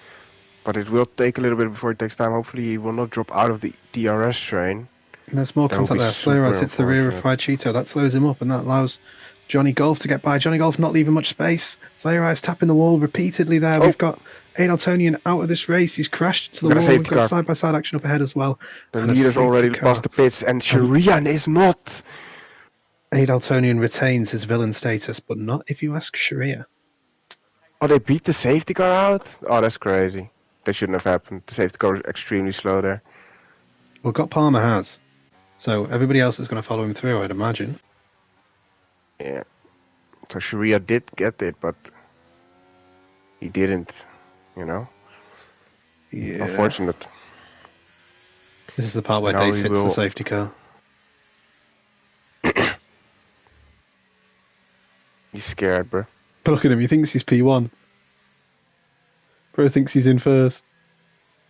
but it will take a little bit before it takes time. Hopefully he will not drop out of the DRS train. And there's more That would contact be there. Slayer Eyes super hits the rear of unfortunate. Fried Cheeto. That slows him up, and that allows Johnny Golf to get by. Johnny Golf not leaving much space. Slayer Eyes tapping the wall repeatedly there. Oh. We've got Adaltonian out of this race. He's crashed to the Got a wall. We've safety got car. side-by-side action up ahead as well. The And a leader's safety already car. past the pits, and Sharian is not. Adaltonian retains his villain status, but not if you ask Sharia. Oh, they beat the safety car out? Oh, that's crazy. That shouldn't have happened. The safety car was extremely slow there. Well, got Palmer has. So everybody else is going to follow him through, I'd imagine. Yeah. So Sharia did get it, but he didn't, you know? Yeah. Unfortunate. This is the part where Now Dace he hits the will- safety car. He's scared, bro. But look at him, he thinks he's P1. Bro thinks he's in first.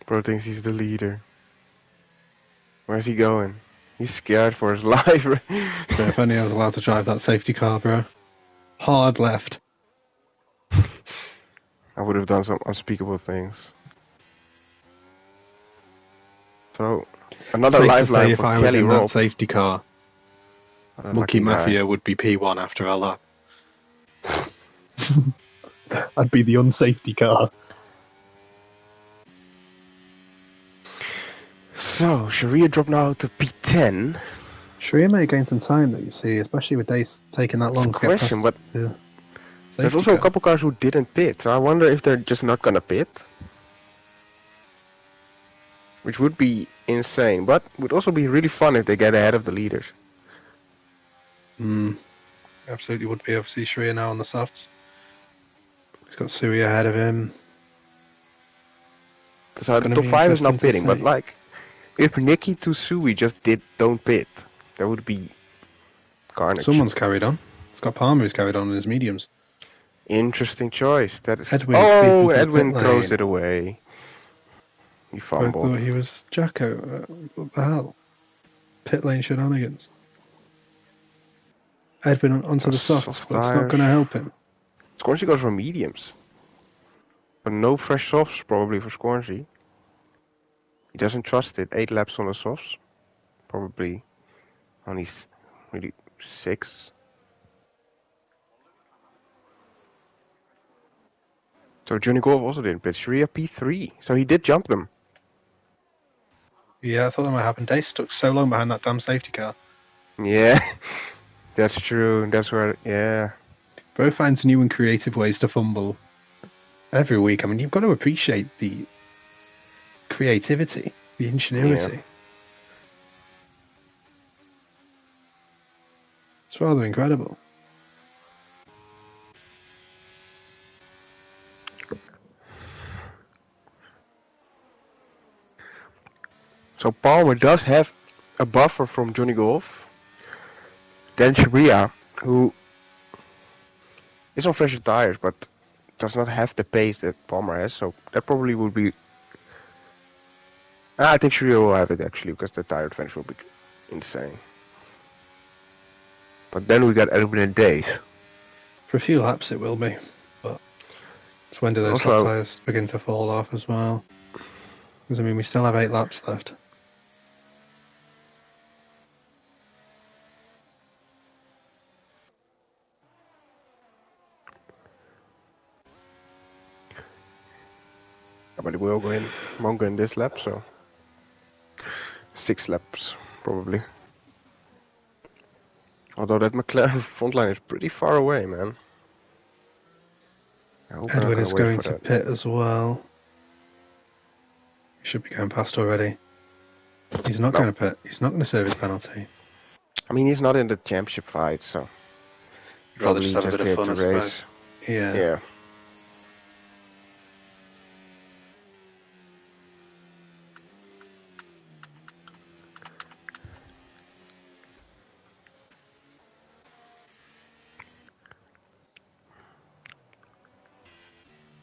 Bro thinks he's the leader. Where's he going? He's scared for his life, bro. So if only I was allowed to drive that safety car, bro. Hard left. I would have done some unspeakable things. So, another Safe to lifeline say if for I was Kelly in Robb. that safety car, What a Monkey lucky guy. Mafia would be P1 after our lap. I'd be the unsafety car. So, Sharia dropped now to P10. Sharia may gain some time, though, you see, especially with Dace taking that It's long a to get question, past but the there's safety also a car. couple cars who didn't pit, so I wonder if they're just not gonna pit. Which would be insane, but would also be really fun if they get ahead of the leaders. Absolutely would be. Obviously, Sharia now on the softs. He's got Suri ahead of him. So It's the gonna top be 5 is not interesting to pitting, but see. like, if Nikki to Sui just don't pit, that would be carnage. Someone's carried on. It's got Palmer who's carried on in his mediums. Interesting choice. That is. Edwin speeding Oh, through the Edwin pit throws lane. it away. He I fumbled. thought he was Jacko. What the hell? Pit lane shenanigans. Edwin onto the softs. Soft That's not tires. going to help him. Scornsey goes for mediums. But no fresh softs probably for Scornsey. He doesn't trust it. 8 laps on the softs. Probably only really 6. So Johnny Golf also didn't pit. Sharia P3. So he did jump them. Yeah, I thought that might happen. Dace stuck so long behind that damn safety car. Yeah. That's true. That's where, yeah. Bro finds new and creative ways to fumble every week. I mean, you've got to appreciate the creativity, the ingenuity. Yeah. It's rather incredible. So Palmer does have a buffer from Johnny Golf. Then Sharia, who is on fresher tires, but does not have the pace that Palmer has. So that probably would be. I think Sharia will have it actually, because the tire advantage will be insane. But then we got Edwin and Dace. For a few laps it will be, but it's when do those Also- hot tyres begin to fall off as well? Because I mean, we still have 8 laps left. But it will go in, won't go in this lap, so 6 laps probably. Although that McLaren front line is pretty far away, man. I hope they're not Edwin gonna is wait going for to that. pit as well. He should be going past already. He's not No. going to pit. He's not going to serve his penalty. I mean, he's not in the championship fight, so Rather probably just have a bit here of fun, to I suppose. race. Yeah. Yeah.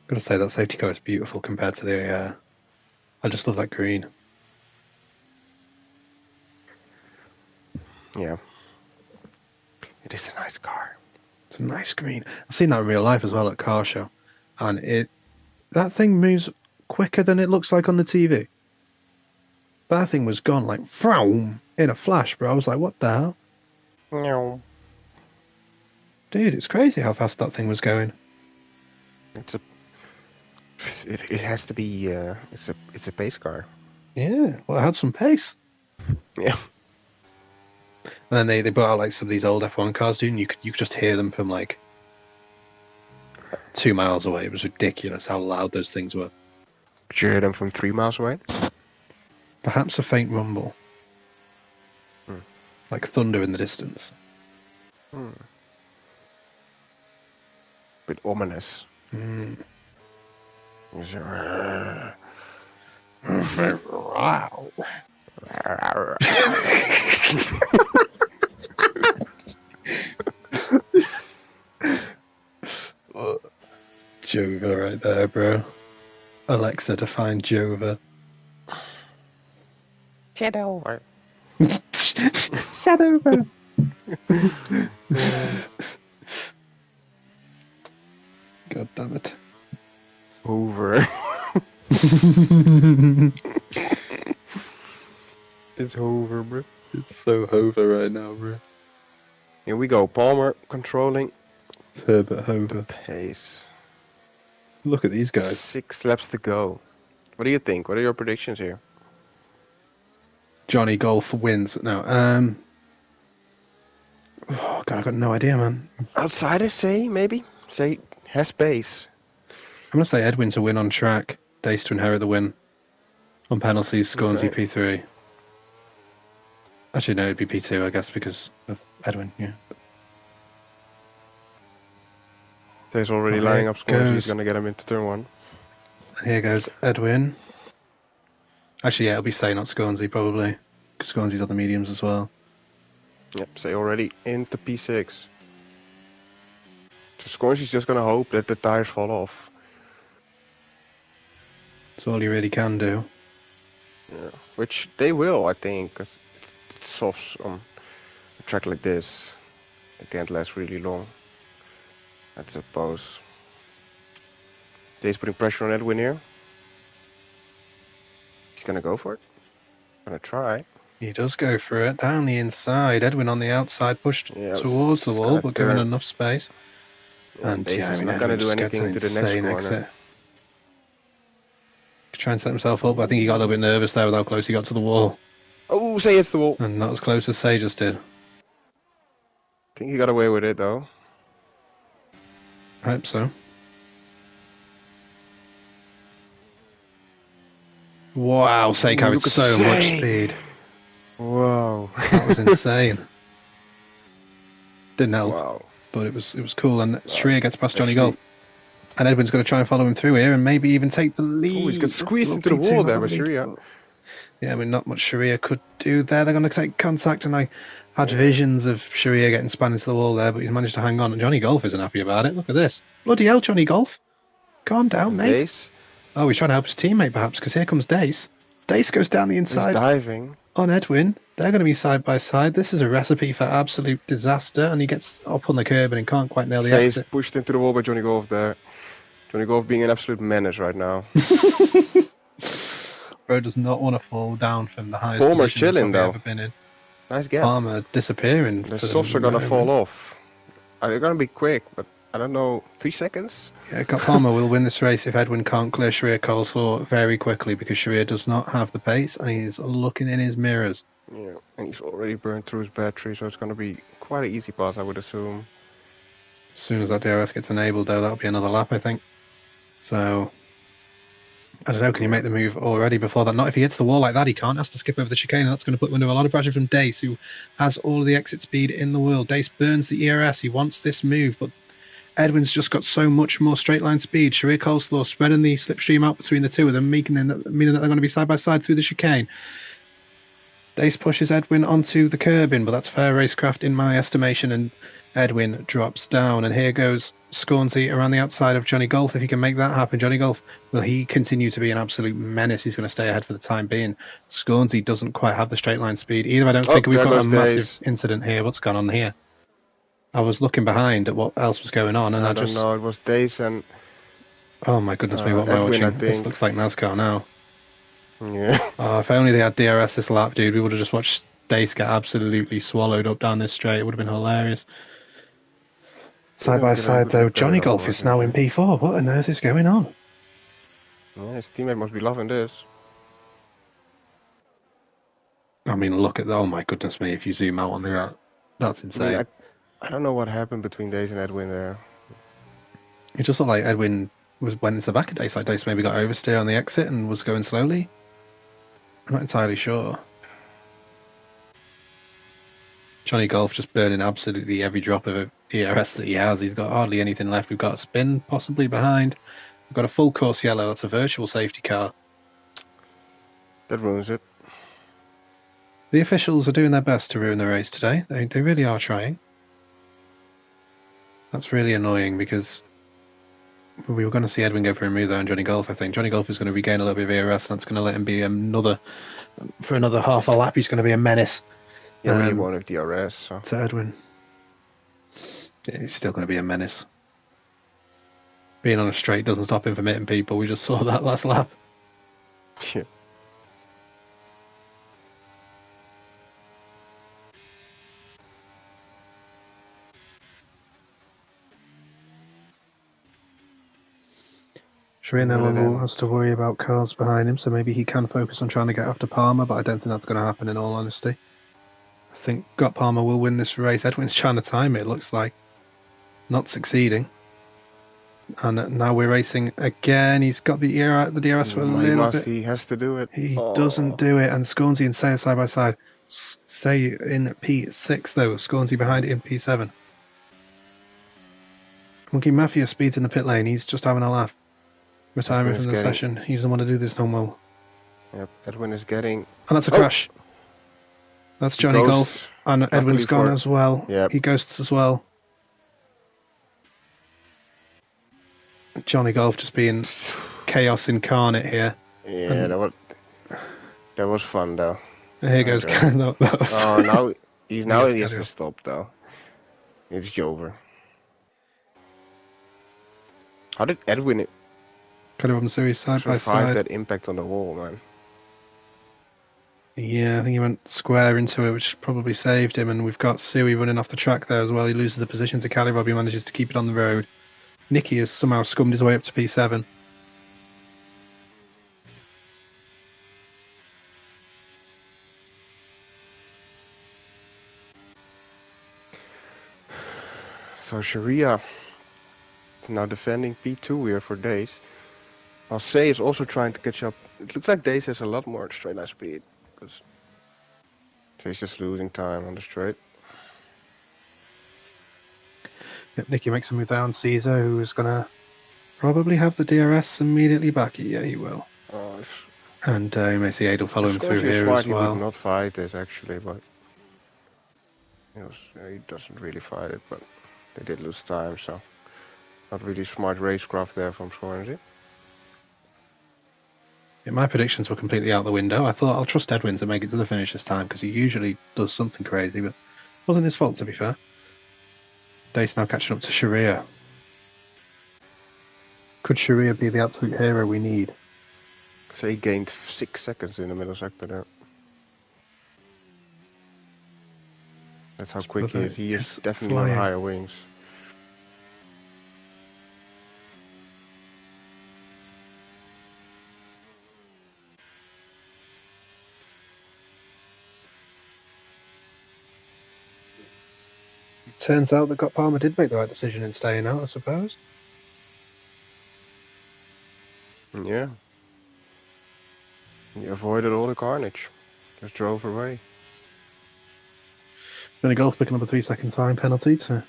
Gotta say that safety car is beautiful compared to the. I just love that green. Yeah. It is a nice car. It's a nice green. I've seen that in real life as well at car show, and that thing moves quicker than it looks like on the TV. That thing was gone like vroom in a flash, bro. I was like, what the hell? No. Dude, it's crazy how fast that thing was going. It has to be it's a pace car. Yeah, well, it had some pace. Yeah. And then they brought out like some of these old F1 cars, dude, and you could just hear them from like 2 miles away. It was ridiculous how loud those things were. Could you hear them from 3 miles away? Perhaps a faint rumble. Like thunder in the distance. Bit ominous. Wow. Jova right there, bro. Alexa, define Jova. Shadow. Shadow, bro. God damn it. Over. It's over, bro. It's so Hover right now, bro. Here we go. Palmer controlling It's Herbert Hover. pace. Look at these guys. 6 laps to go. What do you think? What are your predictions here? Johnny Golf wins. No, oh, God, I've got no idea, man. Outsider, say, maybe? Say, has pace. I'm going to say Edwin to win on track. Dace to inherit the win. On penalties, Scornsy Okay. P3. Actually, no, it'd be P2, I guess, because of Edwin, yeah. He's already Oh, lining here up scores. goes- He's going to get him into turn 1. And here goes Edwin. Actually, yeah, it'll be Say, not Scornsy, probably. Because Scornsy's on the mediums as well. Yep, say already into P6. So Scornsy's just going to hope that the tires fall off. That's all he really can do. Yeah. Which they will, I think. 'Cause it's soft on a track like this. It can't last really long. I suppose. Dave's putting pressure on Edwin here. He's gonna go for it. Gonna try. He does go for it. Down the inside. Edwin on the outside, pushed Yeah, towards the it's wall, gonna but given turn. enough space. Yeah, And Dace yeah, I is mean, not gonna Edwin do just gets anything an to the next insane corner. exit. Try and set himself up. I think he got a little bit nervous there with how close he got to the wall. Oh, say it's the wall. And not as close as Say just did. I think he got away with it though. I hope so. Wow, Say Ooh, carried look at so much Say. speed. Whoa. That was insane. Didn't help, Wow. but it was cool. And Shreya gets past Johnny Actually- Golf. And Edwin's going to try and follow him through here and maybe even take the lead. Oh, he's got squeezed That's into the looking wall too there by lovely. Sharia. Yeah, I mean, not much Sharia could do there. They're going to take contact, and I had visions of Sharia getting spun into the wall there, but he's managed to hang on. And Johnny Golf isn't happy about it. Look at this. Bloody hell, Johnny Golf. Calm down, mate. Dace. Oh, he's trying to help his teammate, perhaps, because here comes Dace. Dace goes down the He's inside diving. on Edwin. They're going to be side by side. This is a recipe for absolute disaster, and he gets up on the curb and he can't quite nail the Say's exit. pushed into the wall by Johnny Golf there. Johnny Golf being an absolute menace right now. Bro does not want to fall down from the highest Palmer position he's chilling, probably though. ever been in. Nice gap. Palmer disappearing. The for softs are gonna moment. fall off. They're gonna be quick, but I don't know, 3 seconds? Yeah, Palmer will win this race if Edwin can't clear Sharia Coleslaw very quickly because Sharia does not have the pace and he's looking in his mirrors. Yeah, and he's already burned through his battery, so it's gonna be quite an easy pass, I would assume. As soon as that DRS gets enabled, though, that'll be another lap, I think. So, I don't know, can you make the move already before that? Not if he hits the wall like that, he can't. Has to skip over the chicane, and that's going to put him under a lot of pressure from Dace, who has all of the exit speed in the world. Dace burns the ERS, he wants this move, but Edwin's just got so much more straight line speed. Sharia Coleslaw spreading the slipstream out between the two of them, meaning that they're going to be side by side through the chicane. Dace pushes Edwin onto the curbing, but that's fair racecraft in my estimation, and Edwin drops down. And here goes Scornsey around the outside of Johnny Golf. If he can make that happen, Johnny Golf, will he continue to be an absolute menace? He's going to stay ahead for the time being. Scornsey doesn't quite have the straight line speed either. I don't think we've there got a goes massive Dace. incident here. What's gone on here? I was looking behind at what else was going on, and I I don't just... know. It was Dace and Oh my goodness me, what am I Edwin, I watching? This think. looks like NASCAR now. Yeah. Oh, if only they had DRS this lap, dude, we would have just watched Dace get absolutely swallowed up down this straight. It would have been hilarious. Side by side, though, Johnny Golf is now in P4. What on earth is going on? Yeah, his teammate must be loving this. I mean, look at that. Oh my goodness me, if you zoom out on the that's insane. I don't know what happened between Dace and Edwin there. It just looked like Edwin went into the back of Dace, like Dace maybe got oversteer on the exit and was going slowly. I'm not entirely sure. Johnny Golf just burning absolutely every drop of ERS that he has. He's got hardly anything left. We've got a spin possibly behind. We've got a full course yellow. That's a virtual safety car. That ruins it. The officials are doing their best to ruin the race today. They really are trying. That's really annoying because we were going to see Edwin go for a move there on Johnny Golf, I think. Johnny Golf is going to regain a little bit of ERS, and that's going to let him be for another half a lap. He's going to be a menace. Yeah, he won with DRS. So. To Edwin. Yeah, he's still going to be a menace. Being on a straight doesn't stop him from hitting people. We just saw that last lap. Yeah. Sharia no longer has to worry about cars behind him, so maybe he can focus on trying to get after Palmer, but I don't think that's going to happen in all honesty. I think Palmer will win this race. Edwin's trying to time it looks like. Not succeeding. And now we're racing again. He's got the DRS for a little bit. He has to do it. He doesn't do it, and Scornsey and Say are side by side. Say in P6 though, Scornsey behind it in P7. Monkey Mafia speeds in the pit lane. He's just having a laugh. Retiring from the session. He doesn't want to do this no more. Yep, Edwin is getting... And that's a crash. That's Johnny Golf. And Edwin's gone as well. Yep. He ghosts as well. Johnny Golf just being chaos incarnate here. Yeah, that was fun though. And here goes... now he has to stop though. It's Jover. How did Edwin... Kind of on series side by side. That impact on the wall, man. Yeah, I think he went square into it, which probably saved him. And we've got Sui running off the track there as well. He loses the position to Cali. Robbie manages to keep it on the road. Nicky has somehow scummed his way up to P7. So Sharia is now defending P2 here for Dace. I'll say is also trying to catch up. It looks like Dace has a lot more straight line speed, because he's just losing time on the straight. Yep, Nicky makes a move down. Caesar, who is going to probably have the DRS immediately back. Yeah, he will. And you may see Adel follow him through here as well. He would not fight this actually, but he doesn't really fight it. But they did lose time, so not really smart racecraft there from Scornsey. Yeah, my predictions were completely out the window. I thought I'll trust Edwin to make it to the finish this time because he usually does something crazy, but it wasn't his fault to be fair. Dace now catching up to Sharia. Could Sharia be the absolute hero we need? So he gained 6 seconds in the middle sector there. That's how quick he is. He is definitely on higher wings. Turns out that Palmer did make the right decision in staying out, I suppose. Yeah. He avoided all the carnage. Just drove away. Johnny Golf picking up a 3-second time penalty to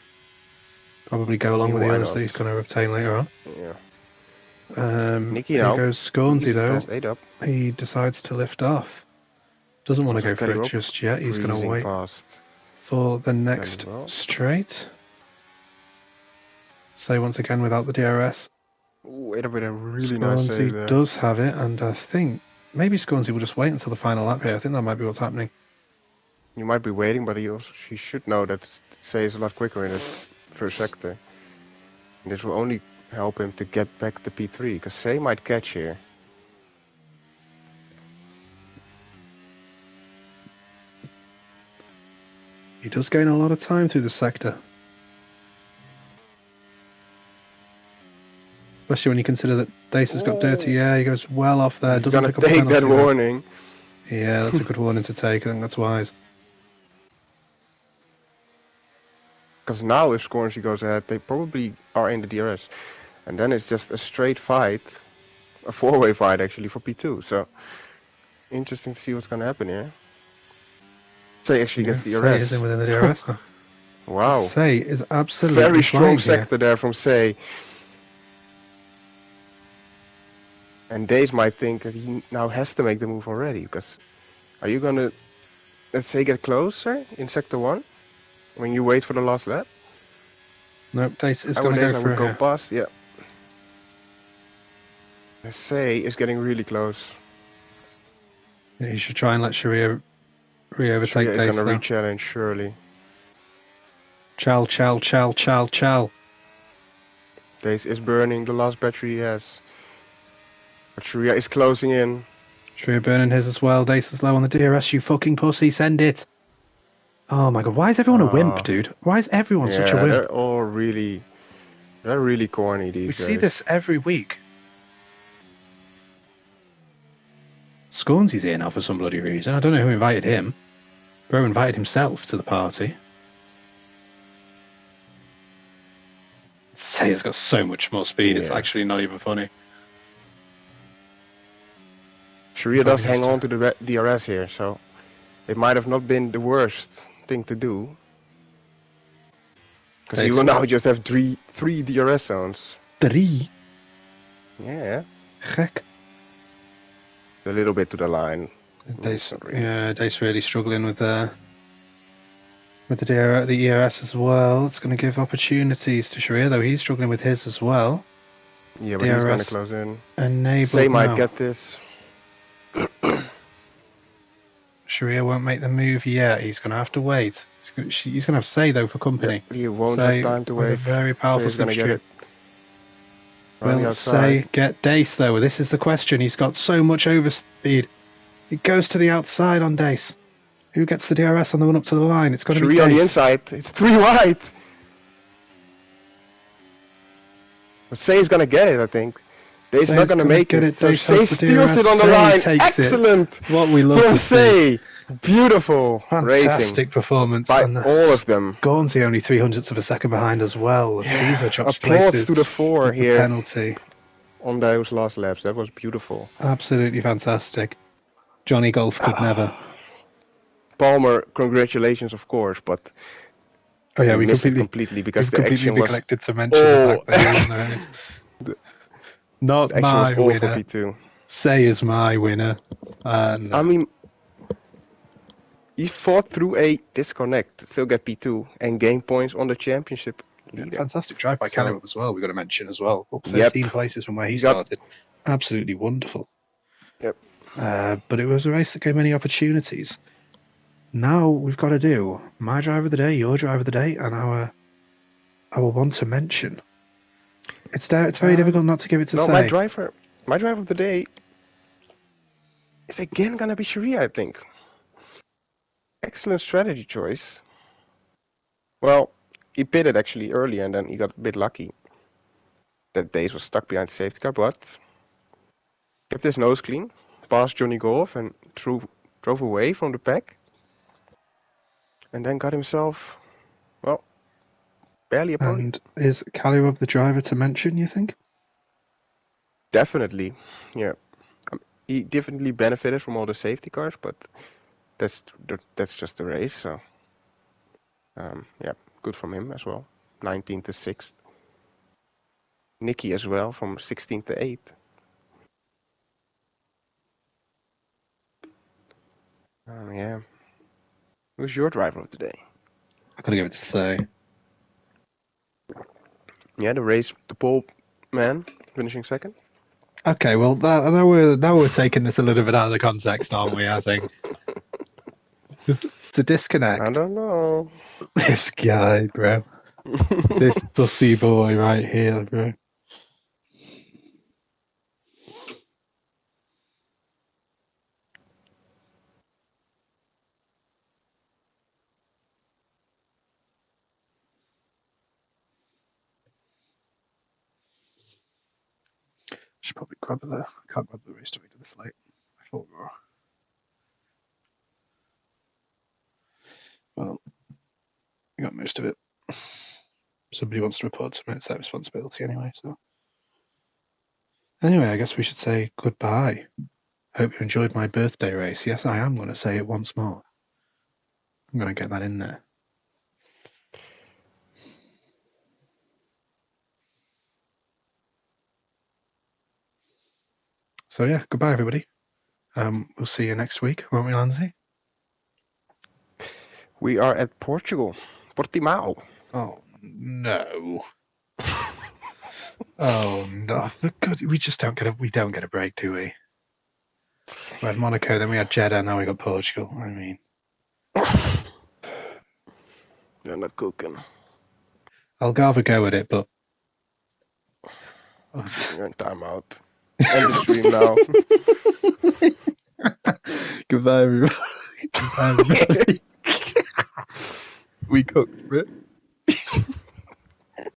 probably go along with the others that he's going to obtain later on. Yeah. Nicky here now. Goes Scornsey though. Up. He decides to lift off. Doesn't want to Also go for it Kelly just yet. He's going to breezing wait past. for the next well. straight. Say once again without the DRS. Ooh, it would have been a really nice Scornsy save there. does have it, and I think maybe Scornsy will just wait until the final lap here. I think that might be what's happening. You might be waiting, but he should know that Say is a lot quicker in the first sector. And this will only help him to get back to P3, because Say might catch here. He does gain a lot of time through the sector. Especially when you consider that Dace has got dirty air. He goes well off there. He's Doesn't gonna pick up a take penalty that there. warning. Yeah, that's a good warning to take. I think that's wise. Because now if Scornsy goes ahead, they probably are in the DRS. And then it's just a straight fight. A four-way fight actually for P2. So, interesting to see what's gonna happen here. Say actually gets the Say is DRS. in within the DRS now. Wow. Say is absolutely Very strong flying here. sector there from Say. And Daze might think that he now has to make the move already, because are you gonna, let's say, get closer in sector 1 when you wait for the last lap? Nope, Dace is I going would to Daze, go I for would it go here. past, yeah. Say is getting really close. Yeah, he should try and let Sharia re-overtake Sharia is Dace gonna now. re-challenge surely. Chal. Daze is burning the last battery he has. But Sharia is closing in. Sharia burning his as well. Dace is low on the DRS, you fucking pussy, send it. Oh my god, why is everyone a wimp, dude? Why is everyone such a Yeah, wimp? they're all really corny these We days. see this every week. Scornsy's here now for some bloody reason. I don't know who invited him. Bro invited himself to the party. Sayer's got so much more speed, it's Yeah. actually not even funny. Sharia does hang on to the DRS here, so it might have not been the worst thing to do. Because you will now just have three DRS zones. 3? Yeah. Heck. A little bit to the line. Dace really struggling with the ERS as well. It's going to give opportunities to Sharia, though he's struggling with his as well. Yeah, but he's going to close in. Enabled Say might now. get this. Sharia won't make the move yet. He's going to have to wait. He's going to have Say, though, for company. Yeah, he won't Say, have time to with wait. a very powerful Say's going to get it. Will Say get Dace, though? This is the question. He's got so much overspeed. It goes to the outside on Dace. Who gets the DRS on the one up to the line? It's got to be Dace. on the inside. It's 3 wide. But Say's going to get it, I think. Dace not going to make it. So Say steals it on the line. Excellent. What we love to see. Beautiful Fantastic racing performance by all of them. Gornsey only 300ths of a second behind as well. Yeah. Caesar chops Applause places to the 4 here. The penalty on those last laps. That was beautiful. Absolutely fantastic. Johnny Golf could never. Palmer, congratulations, of course, but we missed it completely because the action was neglected to mention the fact that he wasn't there. Not the my was all winner. for P2. Say is my winner. I mean, he fought through a disconnect, still get P2 and gain points on the championship leader. Yeah, fantastic drive by Caleb as well. We've got to mention as well. Up 13 places from where he started. Absolutely wonderful. Yep. But it was a race that gave many opportunities. Now we've got to do my drive of the day, your drive of the day, and our one to mention. It's very difficult not to give it to Say. My drive of the day is again gonna be Sharia, I think. Excellent strategy choice. Well, he pitted actually earlier and then he got a bit lucky. That Dace was stuck behind the safety car, but kept his nose clean, passed Johnny Golf and drove away from the pack. And then got himself, well, barely a podium. And is Kalirov the driver to mention, you think? Definitely, yeah. He definitely benefited from all the safety cars, but that's just the race, so yeah, good from him as well. 19th to 6th. Nicky as well from 16th to 8th. Oh, yeah. Who's your driver of the day? I gotta give it to Say. Yeah, the pole man, finishing second. Okay, well now we're taking this a little bit out of the context, aren't we? I think it's a disconnect. I don't know. This guy, bro. This sussy boy right here, bro. Should probably grab the. I can't grab the race director this late. I thought we were. Well, we got most of it. Somebody wants to report to me. It's their responsibility anyway. So anyway, I guess we should say goodbye. Hope you enjoyed my birthday race. Yes, I am going to say it once more. I'm going to get that in there. So yeah, goodbye everybody. We'll see you next week, won't we, Lindsay? We are at Portugal. Portimao. Oh no. Oh no. For God, we just don't get a break, do we? We had Monaco, then we had Jeddah, now we got Portugal. I mean, You're not cooking. I'll have a go at it, but You're in timeout. End the stream now. Goodbye, everybody. Goodbye, everybody. We cooked, bro.